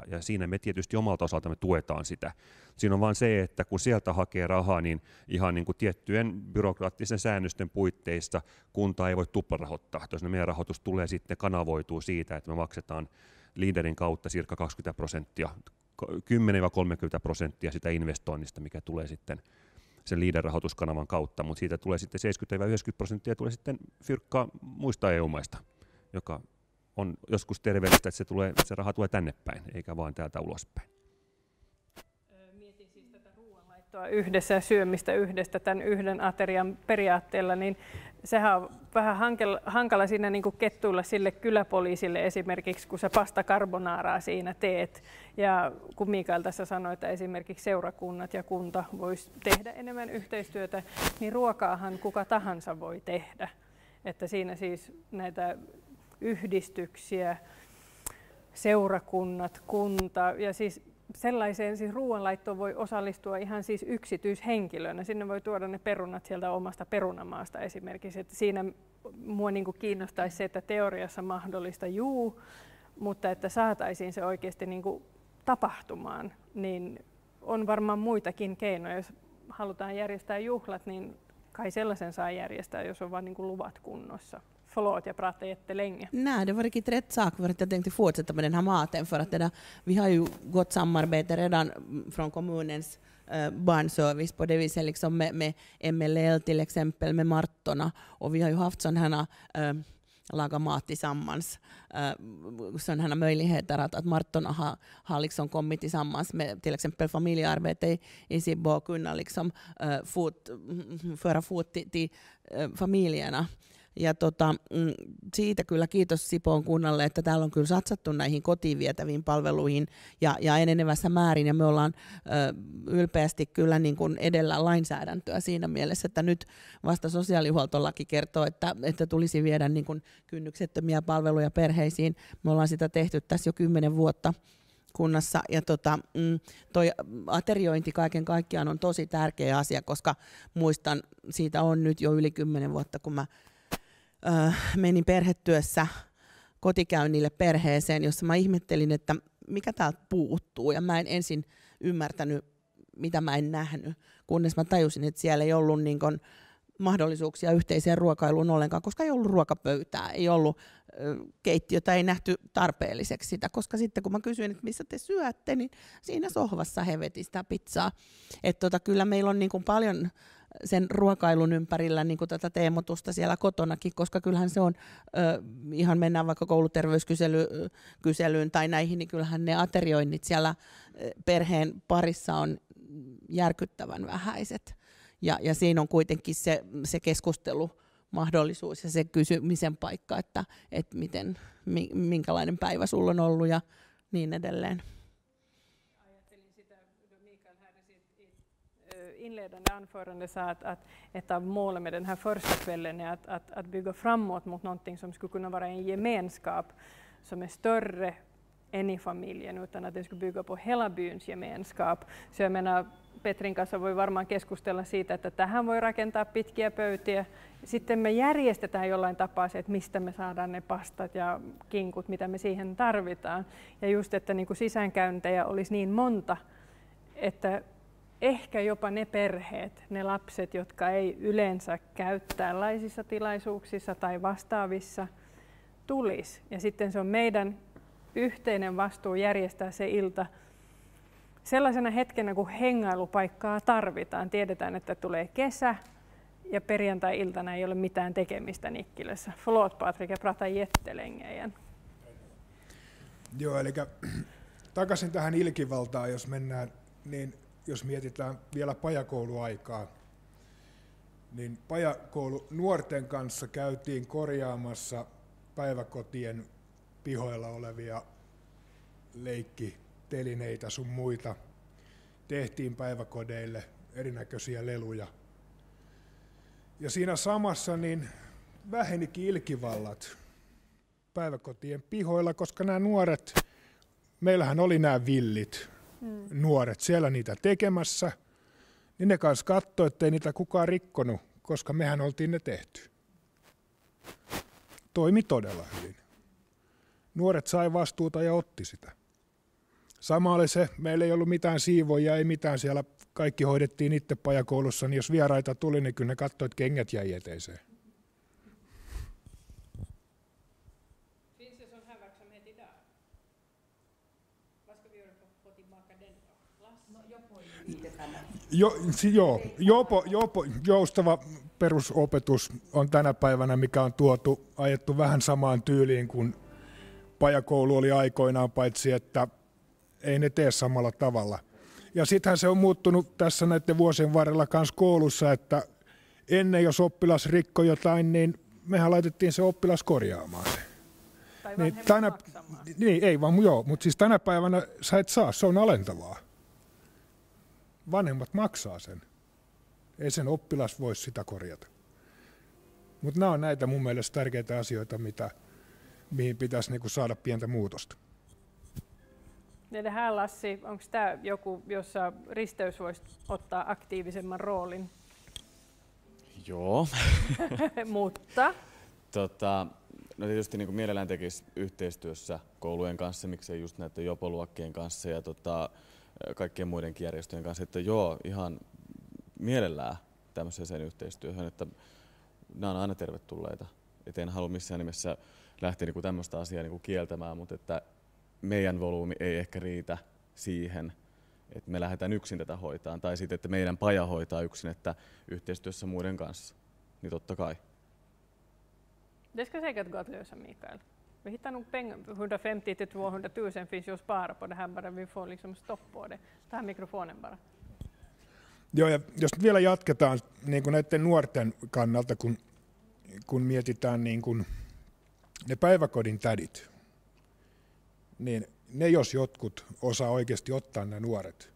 ja siinä me tietysti omalta osaltamme tuetaan sitä. Siinä on vain se, että kun sieltä hakee rahaa, niin ihan niin kuin tiettyjen byrokraattisen säännösten puitteissa kunta ei voi tuplarahoittaa. Jos meidän rahoitus tulee sitten, kanavoituu siitä, että me maksetaan LEADERin kautta cirka 20%, 10-30% sitä investoinnista, mikä tulee sitten sen LEADER-rahoituskanavan kautta, mutta siitä tulee sitten 70-90% tulee sitten fyrkkaa muista EU-maista, joka on joskus terveellistä, että se raha tulee tänne päin, eikä vaan täältä ulospäin. Mietin siis tätä ruoanlaittoa tapahtua yhdessä ja syömistä yhdestä tämän yhden aterian periaatteella, niin sehän on vähän hankala siinä niin kuin kettuilla sille kyläpoliisille esimerkiksi, kun sä pasta carbonaaraa siinä teet. Ja kun Mikael tässä sanoi, että esimerkiksi seurakunnat ja kunta vois tehdä enemmän yhteistyötä, niin ruokaahan kuka tahansa voi tehdä. Että siinä siis näitä yhdistyksiä, seurakunnat, kunta ja siis sellaiseen siis ruoanlaittoon voi osallistua ihan siis yksityishenkilönä. Sinne voi tuoda ne perunat sieltä omasta perunamaasta esimerkiksi. Että siinä mua niin kuin kiinnostaisi se, että teoriassa mahdollista mutta että saataisiin se oikeasti niin kuin tapahtumaan, niin on varmaan muitakin keinoja. Jos halutaan järjestää juhlat, niin kai sellaisen saa järjestää, jos on vain niin kuin luvat kunnossa. Förlåt, jag pratar jättelänge. Nej, det var riktigt rätt sak för att jag tänkte fortsätta med den här maten för att vi har ju gott samarbete redan från kommunens barnservice på det viset liksom med MLL till exempel med Marttorna och vi har ju haft sådana laga mat tillsammans, sådana möjligheter att Marttorna har liksom kommit tillsammans med till exempel familjearbete i Sibbo och kunna liksom föra fot till familjerna. Ja siitä kyllä kiitos Sipoon kunnalle, että täällä on kyllä satsattu näihin kotiin vietäviin palveluihin ja enenevässä määrin. Ja me ollaan ylpeästi kyllä niin kuin edellä lainsäädäntöä siinä mielessä, että nyt vasta sosiaalihuoltolaki kertoo, että tulisi viedä niin kuin kynnyksettömiä palveluja perheisiin. Me ollaan sitä tehty tässä jo 10 vuotta kunnassa. Ja toi ateriointi kaiken kaikkiaan on tosi tärkeä asia, koska muistan, siitä on nyt jo yli 10 vuotta, kun mä menin perhetyössä kotikäynnille perheeseen, jossa mä ihmettelin, että mikä täältä puuttuu. Ja mä en ensin ymmärtänyt, mitä mä en nähnyt, kunnes mä tajusin, että siellä ei ollut niin kuin mahdollisuuksia yhteiseen ruokailuun ollenkaan, koska ei ollut ruokapöytää, ei ollut keittiötä, ei nähty tarpeelliseksi sitä, koska sitten kun mä kysyin, että missä te syötte, niin siinä sohvassa he veti sitä pizzaa. Että kyllä meillä on niin kuin paljon sen ruokailun ympärillä niin kuin tätä teemotusta siellä kotonakin, koska kyllähän se on, ihan mennään vaikka kouluterveyskyselyyn tai näihin, niin kyllähän ne aterioinnit siellä perheen parissa on järkyttävän vähäiset. Ja siinä on kuitenkin se keskustelumahdollisuus ja se kysymisen paikka, että minkälainen päivä sulla on ollut ja niin edelleen. Ajattelin sitä, Mikael här i sitt inledande anförande sa att ett av målen med den här första kvällen är att bygga framåt mot någonting som skulle kunna vara en gemenskap som är större än i familjen, utan att det skulle bygga på hela byns gemenskap. Så jag menar, Petrin kanssa voi varmaan keskustella siitä, että tähän voi rakentaa pitkiä pöytiä. Sitten me järjestetään jollain tapaa se, että mistä me saadaan ne pastat ja kinkut, mitä me siihen tarvitaan. Ja just, että niin kuin sisäänkäyntejä olisi niin monta, että ehkä jopa ne perheet, ne lapset, jotka ei yleensä käy tällaisissa tilaisuuksissa tai vastaavissa, tulisi. Ja sitten se on meidän yhteinen vastuu järjestää se ilta sellaisena hetkenä, kun hengailupaikkaa tarvitaan. Tiedetään, että tulee kesä ja perjantai-iltana ei ole mitään tekemistä Nikkilässä. Förlåt Patrik, jag pratar jättelänge igen. Joo, eli takaisin tähän ilkivaltaan, jos mennään, niin jos mietitään vielä pajakouluaikaa, niin pajakoulu nuorten kanssa käytiin korjaamassa päiväkotien pihoilla olevia leikkitelineitä sun muita. Tehtiin päiväkodeille erinäköisiä leluja. Ja siinä samassa niin vähenikin ilkivallat päiväkotien pihoilla, koska nämä nuoret, meillähän oli nämä villit nuoret siellä niitä tekemässä, niin ne kanssa katsoi, ettei niitä kukaan rikkonut, koska mehän oltiin ne tehty. Toimi todella hyvin. Nuoret sai vastuuta ja otti sitä. Sama oli se, meillä ei ollut mitään siivoja, ei mitään siellä, kaikki hoidettiin itse pajakoulussa, niin jos vieraita tuli, niin kyllä ne katsoi, että kengät jäi eteiseen. Joustava perusopetus on tänä päivänä, mikä on ajettu vähän samaan tyyliin kuin pajakoulu oli aikoinaan, paitsi että ei ne tee samalla tavalla. Ja sittenhän se on muuttunut tässä näiden vuosien varrella myös koulussa, että ennen jos oppilas rikkoi jotain, niin mehän laitettiin se oppilas korjaamaan se. Tai niin, maksamaan. Niin, ei vaan joo, mutta siis tänä päivänä sä et saa, se on alentavaa. Vanhemmat maksaa sen. Ei sen oppilas voi sitä korjata. Mutta nämä on näitä mun mielestä tärkeitä asioita, mihin pitäisi niinku saada pientä muutosta. Ja det här, Lassi, onko tämä joku, jossa risteys voisi ottaa aktiivisemman roolin? Joo. Mutta? No tietysti niin kuin mielellään tekisi yhteistyössä koulujen kanssa, miksei just näiden jopoluokkien kanssa ja kaikkien muidenkin järjestöjen kanssa, että joo, ihan mielellään tämmöiseen yhteistyöhön, että nämä on aina tervetulleita. Et en halua missään nimessä lähteä niin kuin tämmöistä asiaa niin kuin kieltämään, mutta että meidän volyymi ei ehkä riitä siihen, että me lähdetään yksin tätä hoitaan, tai sitten, että meidän paja hoitaa yksin, että yhteistyössä muiden kanssa, niin totta kai. Det ska säkert gå att lösa, Mikael. Vi hittar nog pengar, 150 till 200 000 finns ju att spara på det här, bara vi får liksom stopp på det. Ta mikrofonen bara. Joo, ja jos vielä jatketaan niin kuin näiden nuorten kannalta, kun mietitään niin kuin ne päiväkodin tädit, niin ne jos jotkut osaa oikeasti ottaa nämä nuoret.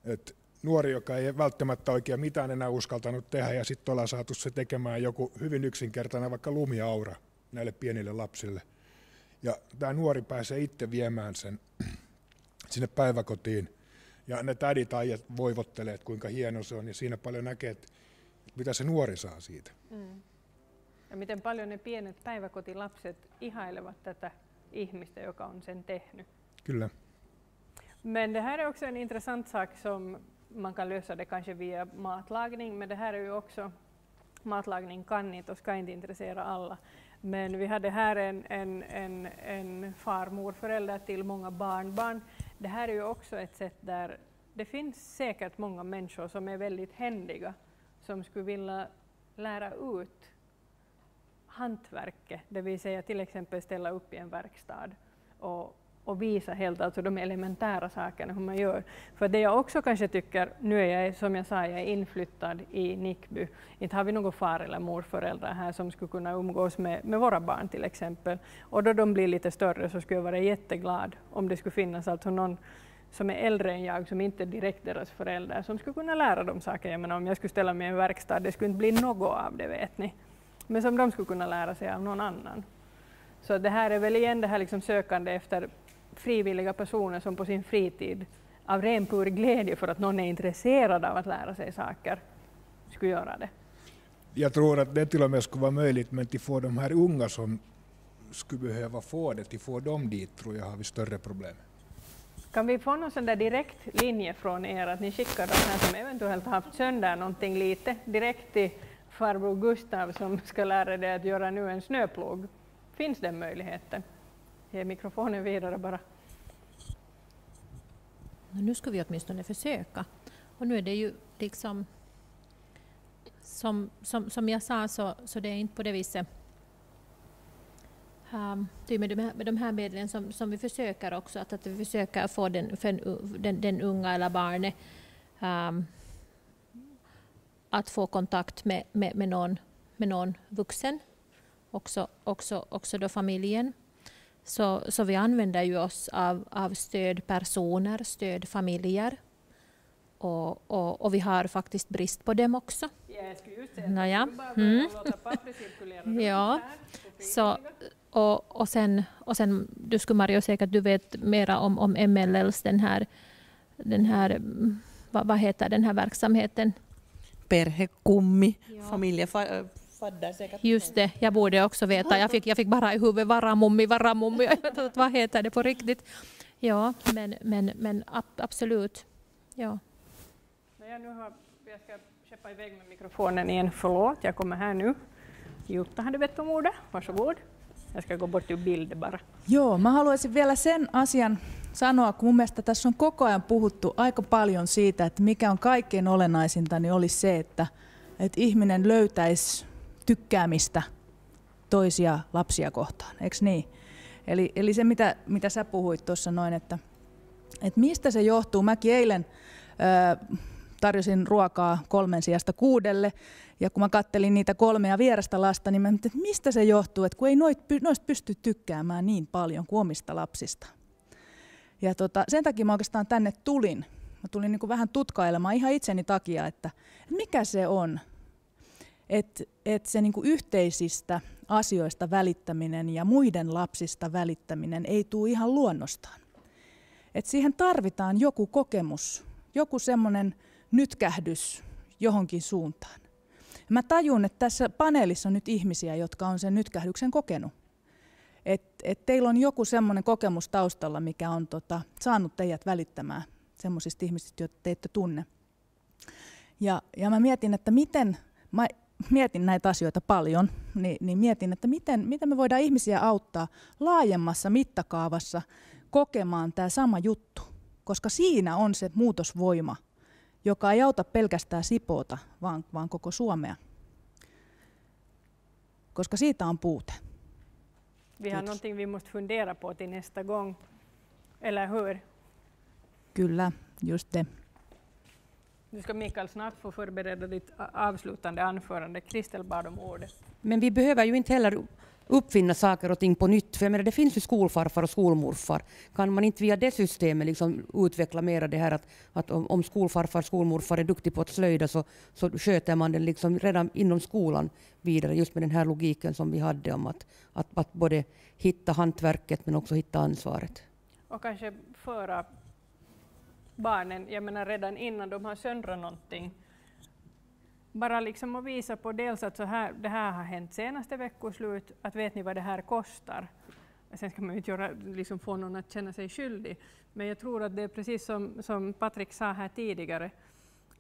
Et nuori, joka ei välttämättä oikein mitään enää uskaltanut tehdä, ja sitten ollaan saatu se tekemään joku hyvin yksinkertainen vaikka lumiaura näille pienille lapsille. Ja tämä nuori pääsee itse viemään sen sinne päiväkotiin, ja ne tädit äijät voivottelee, että kuinka hieno se on, ja siinä paljon näkee, että mitä se nuori saa siitä. Ja miten paljon ne pienet päiväkotilapset ihailevat tätä ihmistä, joka on sen tehnyt. Kyllä. Men det här är också en intressant sak som man kan lösa det kanske via matlagning, men det här är ju också, matlagning kan inte och ska inte intressera alla. Men vi hade här en farmorförälder till många barnbarn. Det här är ju också ett sätt där det finns säkert många människor som är väldigt händiga, som skulle vilja lära ut hantverket, det vill säga till exempel ställa upp i en verkstad och visa helt alltså de elementära sakerna hur man gör. För det jag också kanske tycker, nu är jag, som jag sa, jag är inflyttad i Nickby. Inte har vi någon far eller morföräldrar här som skulle kunna umgås med våra barn till exempel. Och då de blir lite större så skulle jag vara jätteglad om det skulle finnas alltså någon som är äldre än jag, som inte är direkt deras förälder, som skulle kunna lära dem saker. Jag menar, om jag skulle ställa mig i en verkstad, det skulle inte bli något av det, vet ni. Men som de skulle kunna lära sig av någon annan. Så det här är väl igen det här liksom sökande efter frivilliga personer som på sin fritid av ren pur glädje för att någon är intresserad av att lära sig saker skulle göra det. Jag tror att det till och med skulle vara möjligt, men till få de här unga som skulle behöva få det, till få dem dit tror jag har vi större problem. Kan vi få någon sån där direkt linje från er att ni skickar de här som eventuellt har haft sönder någonting lite direkt till farbror Gustav som ska lära dig att göra nu en snöplog? Finns den möjligheten? Ge mikrofonen vidare bara. Nu ska vi åtminstone försöka. Och nu är det ju liksom som jag sa så det är inte på det viset. Det är med de här medlen som vi försöker också att vi försöker få den unga eller barnet att få kontakt med någon vuxen, också då familjen. Så vi använder ju oss av stödpersoner, stödfamiljer. Och vi har faktiskt brist på dem också. Ja, jag skulle just säga låta papper cirkulera. Ja, så, och sen du skulle Mario säkert du vet mera om MLLs den här vad heter den här verksamheten? Perhekummi, familjefadder säkert. Just det, jag borde också veta. Jag fick bara i huvudet varamummi. Vad heter det på riktigt? Ja, men absolut. Ja. Jag ska köpa iväg med mikrofonen igen. Förlåt, jag kommer här nu. Jutta, har du bett om ordet? Varsågod. Jag ska gå bort till bild bara. Joo, mä haluaisin vielä sen asian sanoa, kun mun mielestä tässä on koko ajan puhuttu aika paljon siitä, että mikä on kaikkein olennaisinta, niin olisi se, että ihminen löytäisi tykkäämistä toisia lapsia kohtaan, eikö niin? Eli se, mitä sä puhuit tuossa noin, että että mistä se johtuu. Mäkin eilen tarjosin ruokaa 3 sijasta 6, ja kun mä kattelin niitä 3 vierasta lasta, niin mä mietin, että mistä se johtuu, että kun ei noista pysty tykkäämään niin paljon kuin omista lapsista. Ja sen takia mä oikeastaan tänne tulin. Mä tulin niin kuin vähän tutkailemaan ihan itseni takia, että mikä se on, että se niin kuin yhteisistä asioista välittäminen ja muiden lapsista välittäminen ei tule ihan luonnostaan. Että siihen tarvitaan joku kokemus, joku semmoinen nytkähdys johonkin suuntaan. Mä tajun, että tässä paneelissa on nyt ihmisiä, jotka on sen nytkähdyksen kokenut. Et teillä on joku semmoinen kokemus taustalla, mikä on saanut teidät välittämään semmoisista ihmisistä, joita te ette tunne. Ja mä mietin, että mä mietin näitä asioita paljon, niin mietin, että miten me voidaan ihmisiä auttaa laajemmassa mittakaavassa kokemaan tämä sama juttu. Koska siinä on se muutosvoima, joka ei auta pelkästään Sipoota, vaan koko Suomea. Koska siitä on puute. Vi har någonting vi måste fundera på till nästa gång, eller hur? Kyllä, just det. Nu ska Mikael snart få förbereda ditt avslutande anförande. Kristel bad om ordet. Men vi behöver ju inte heller uppfinna saker och ting på nytt. För jag menar, det finns ju skolfarfar och skolmorfar. Kan man inte via det systemet liksom utveckla mera det här att om skolfarfar och skolmorfar är duktig på att slöjda så sköter man den liksom redan inom skolan vidare. Just med den här logiken som vi hade om att både hitta hantverket men också hitta ansvaret. Och kanske föra barnen, jag menar redan innan de har söndrat någonting, bara liksom att visa på dels att det här har hänt senaste veckoslut, att vet ni vad det här kostar? Sen ska man ju inte liksom få någon att känna sig skyldig, men jag tror att det är precis som Patrik sa här tidigare,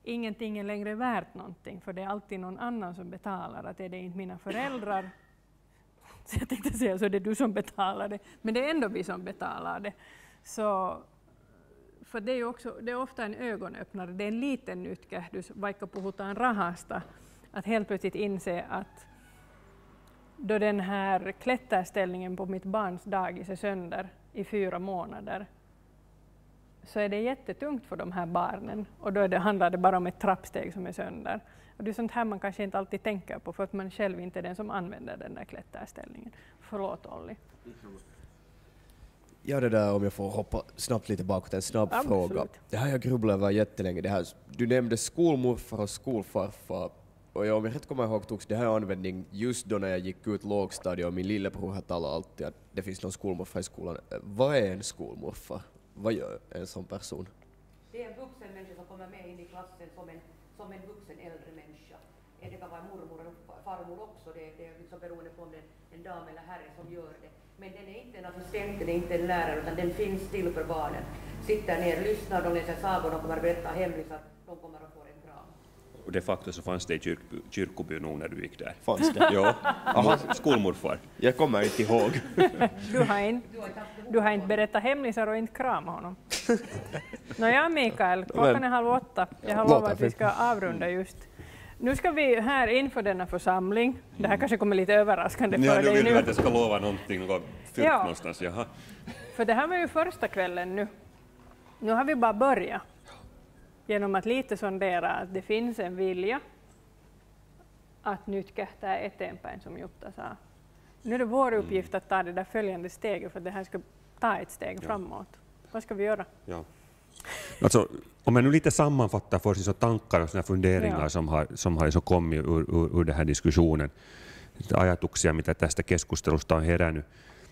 ingenting är längre värt någonting, för det är alltid någon annan som betalar, att är det inte mina föräldrar, så jag tänkte säga så är det du som betalar det, men det är ändå vi som betalar det. Så för det är ofta en ögonöppnare, det är en liten nytkähdys, vaikka puhutaan rahasta, att helt plötsligt inse att då den här klätterställningen på mitt barns dagis är sönder i 4 månader, så är det jättetungt för de här barnen, och då handlar det bara om ett trappsteg som är sönder. Och det är sånt här man kanske inte alltid tänker på, för att man själv inte är den som använder den där klätterställningen. Förlåt Olli. Ja, det där, om jag får hoppa snabbt lite bakåt, en snabb fråga. Det här jag grubblar över jättelänge. Det här, du nämnde skolmorfar och skolfarfar. Och om jag rätt kommer ihåg togs det här användning just då när jag gick ut lågstadiet, och min lillebror har talat alltid att det finns någon skolmorfar i skolan. Vad är en skolmorfar? Vad gör en sån person? Det är en vuxen människa som kommer med in i klassen som en vuxen äldre människa. Det kan vara mormor och farmor också, det är liksom beroende på om det är en dam eller herre som gör det. Men den är inte en assistent, den är inte en lärare, utan den finns till för barnen. Sitter ner, lyssnar, de läser sagor, de kommer att berätta hemlisar, de kommer att få en kram. Och de facto så fanns det i kyrkobyn nog när du gick där. Fanns det? Ja, skolmorfar. Jag kommer inte ihåg. Du har inte berättat hemlisar och inte krama honom. Nåja Mikael, klockan är 7:30. Jag har lovat att vi ska avrunda just. Nu ska vi här inför denna församling, det här kanske kommer lite överraskande för dig nu. Ja, nu vill du att jag ska lova någonting fyllt någonstans. Jaha. För det här var ju första kvällen nu. Nu har vi bara börjat genom att lite sondera att det finns en vilja att nytkähtää eteenpäin, som Jutta sa. Nu är det vår uppgift att ta det där följande steget för att det här ska ta ett steg framåt. Vad ska vi göra? Ja. Alltså, om jag nu lite sammanfattar för så tankar och såna funderingar som har liksom kommit ur den här diskussionen, ajatuksia, mitä tästä keskustelusta on herännyt,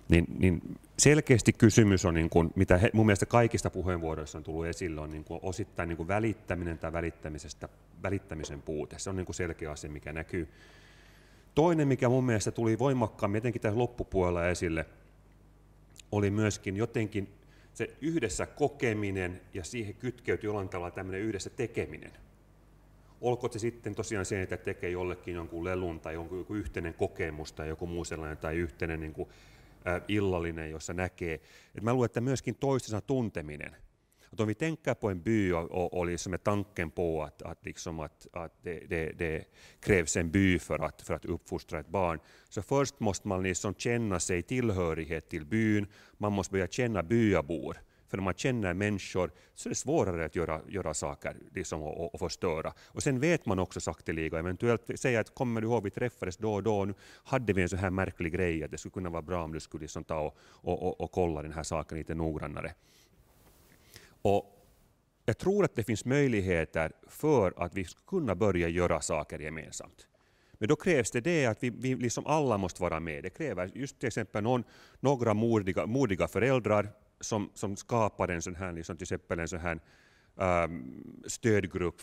niin selkeästi kysymys on, niin kuin, mitä mun mielestä kaikista puheenvuoroissa on tullut esille, on niin kuin osittain niin kuin välittäminen tai välittämisen puute. Se on niin kuin selkeä asia, mikä näkyy. Toinen, mikä mun mielestä tuli voimakkaammin jotenkin tässä loppupuolella esille, oli myöskin jotenkin se yhdessä kokeminen, ja siihen kytkeytyy jollain tavalla tämmöinen yhdessä tekeminen. Olkoon se sitten tosiaan se, että tekee jollekin jonkun lelun tai joku yhteinen kokemus tai joku muu sellainen tai yhteinen niin kuin, illallinen, jossa näkee. Et mä luulen, että myöskin toistensa tunteminen. Att om vi tänker på en by och liksom med tanken på att det krävs en by för att uppfostra ett barn, så först måste man liksom känna sig tillhörighet till byn, man måste börja känna byabor. för när man känner människor så är det svårare att göra saker liksom, och förstöra. Och sen vet man också sakteliga, eventuellt säga att kommer du ihåg vi träffades då och då, nu hade vi en så här märklig grej att det skulle kunna vara bra om du skulle liksom ta och kolla den här saken lite noggrannare. Och jag tror att det finns möjligheter för att vi ska kunna börja göra saker gemensamt. Men då krävs det att vi liksom alla måste vara med. Det kräver just till exempel några modiga föräldrar som skapar en sån här, liksom till exempel en sån här stödgrupp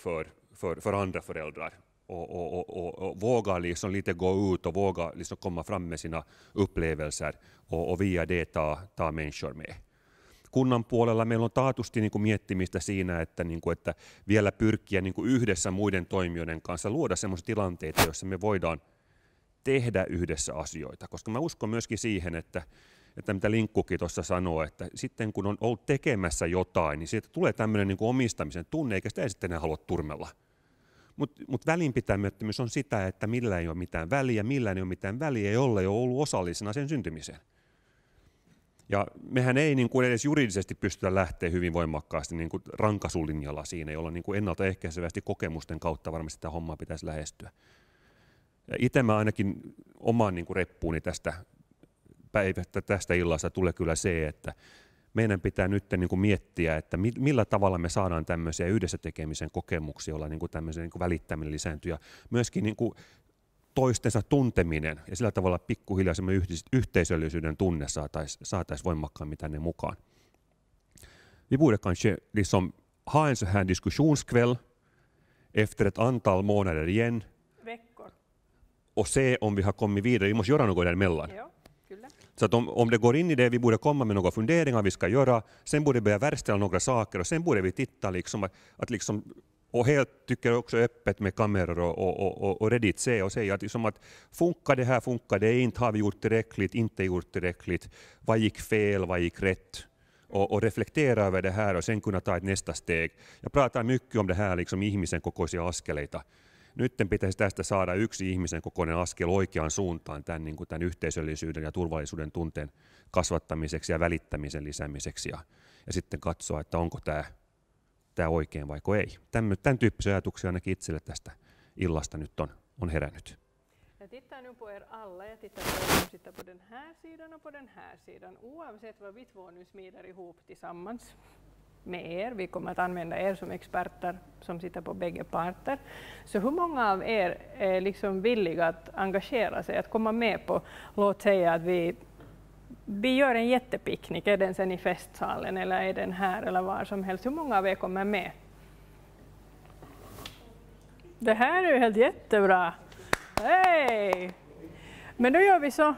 för andra föräldrar. Och våga liksom lite gå ut och våga liksom komma fram med sina upplevelser och via det ta människor med. Kunnan puolella meillä on taatusti niin kuin miettimistä siinä, että vielä pyrkiä niin kuin yhdessä muiden toimijoiden kanssa luoda sellaisia tilanteita, joissa me voidaan tehdä yhdessä asioita. Koska mä uskon myöskin siihen, että mitä Linkkukin tuossa sanoo, että sitten kun on ollut tekemässä jotain, niin siitä tulee tämmöinen niin kuin omistamisen tunne, eikä sitä ei sitten enää halua turmella. Mutta välinpitämättömyys on sitä, että millään ei ole mitään väliä, jolle ei ole ollut osallisena sen syntymiseen. Ja mehän ei niin kuin edes juridisesti pystytä lähteä hyvin voimakkaasti niin kuin rankasulinjalla siinä, jolla niin kuin ennaltaehkäisevästi kokemusten kautta varmasti tämä homma pitäisi lähestyä. Ja itse mä ainakin oman niin kuin reppuuni tästä illasta tulee kyllä se, että meidän pitää nyt niin kuin miettiä, että millä tavalla me saadaan tämmöisiä yhdessä tekemisen kokemuksia, joilla niin kuin tämmöisen niin kuin välittäminen lisääntyy ja myöskin niin kuin toistensa tunteminen ja sillä tavalla pikkuhiljaa semmoinen yhteisöllisyyden tunne saataisiin voimakkaammin tänne mukaan. Vi borde kanske liksom ha en så här diskussionskväll efter ett antal månader igen. Veckor. Och se om vi har kommit vidare. Vi måste göra något däremellan. Ja, kyllä. Så att om det går in i det, vi borde komma med några funderingar vi ska göra. Sen borde vi börja verkställa några saker och sen borde vi titta liksom att liksom och helt tycker också öppet med kameror och redigt se och säga att, liksom att funkar det här, funkar det inte, har vi gjort tillräckligt, inte gjort tillräckligt, vad gick fel, vad gick rätt och reflektera över det här och sen kunna ta ett nästa steg. Jag pratar mycket om det här liksom ihmisen kokoisia askeleita. Nyt pitäisi tästä saada yksi ihmisen kokoinen askel oikeaan suuntaan tämän, niin kuin tämän yhteisöllisyyden ja turvallisuuden tunteen kasvattamiseksi ja välittämisen lisäämiseksi ja sitten katsoa, että onko tämä oikein vaiko ei. Tämän tyyppisiä ajatuksia ainakin itselle tästä illasta nyt on herännyt. Jag tittar nu på er alla, jag tittar på er som sitter på den här sidan och på den här sidan. Oavsett vad vi två nu smider ihop tillsammans med er, vi kommer att använda er som experter som sitter på bägge parter. Så hur många av er är liksom villiga att engagera sig, att komma med på, låt säga att vi gör en jättepicknick, är den sen i festsalen eller är den här eller var som helst. Hur många av er kommer med? Det här är ju helt jättebra. Hej! Men då gör vi så,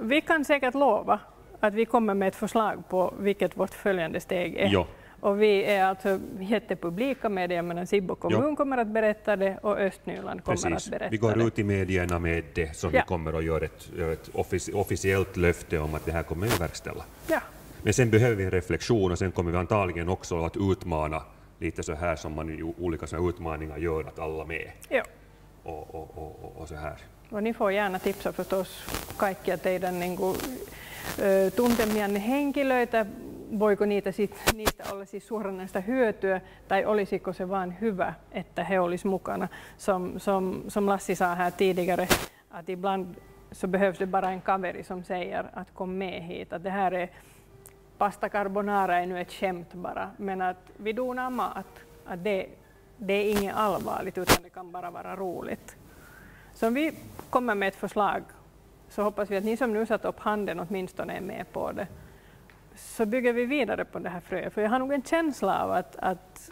vi kan säkert lova att vi kommer med ett förslag på vilket vårt följande steg är. Jo. Och vi är alltså jättepublika med det, men Sibbo kommun kommer att berätta det och Östnyland kommer att berätta det. Vi går ut i medierna med det som vi kommer att göra ett officiellt löfte om att det här kommer att verkställa. Ja. Men sen behöver vi en reflektion och sen kommer vi antagligen också att utmana lite så här som man i olika såna utmaningar gör, att alla med. Ja. Och så här. Och ni får gärna tipsa förstås kaikkia teidän niin kuin, tuntemianne henkilöitä. Voiko niistä olla siis suoranaista hyötyä tai olisiko se vain hyvä, että he olisi mukana? Som Lassi sa här tidigare, att ibland så behövs det bara en kaveri som säger att kom med hit. Att det här är pasta carbonara är nu ett skämt bara, men att vi donar mat, att det är inget allvarligt utan det kan bara vara roligt. Så om vi kommer med ett förslag så hoppas vi att ni som nu satt upp handen åtminstone är med på det. Så bygger vi vidare på det här fröet. För jag har nog en känsla av att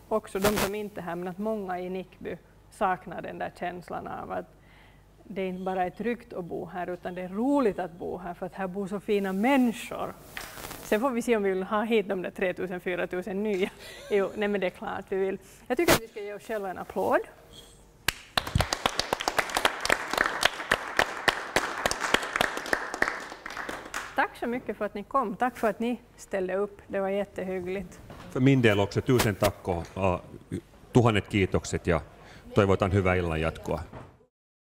också de som inte är här, men att många i Nickby saknar den där känslan av att det inte bara är tryggt att bo här utan det är roligt att bo här för att här bor så fina människor. Sen får vi se om vi vill ha hit de där 3000-4000 nya. Jo, nej men det är klart vi vill. Jag tycker att vi ska ge oss själva en applåd. Tack så mycket för att ni kom. Tack för att ni ställde upp. Det var jättehyggligt. För min del också 1000 tack och 1000 kiitokset ja toivotan hyvää illan jatkoa.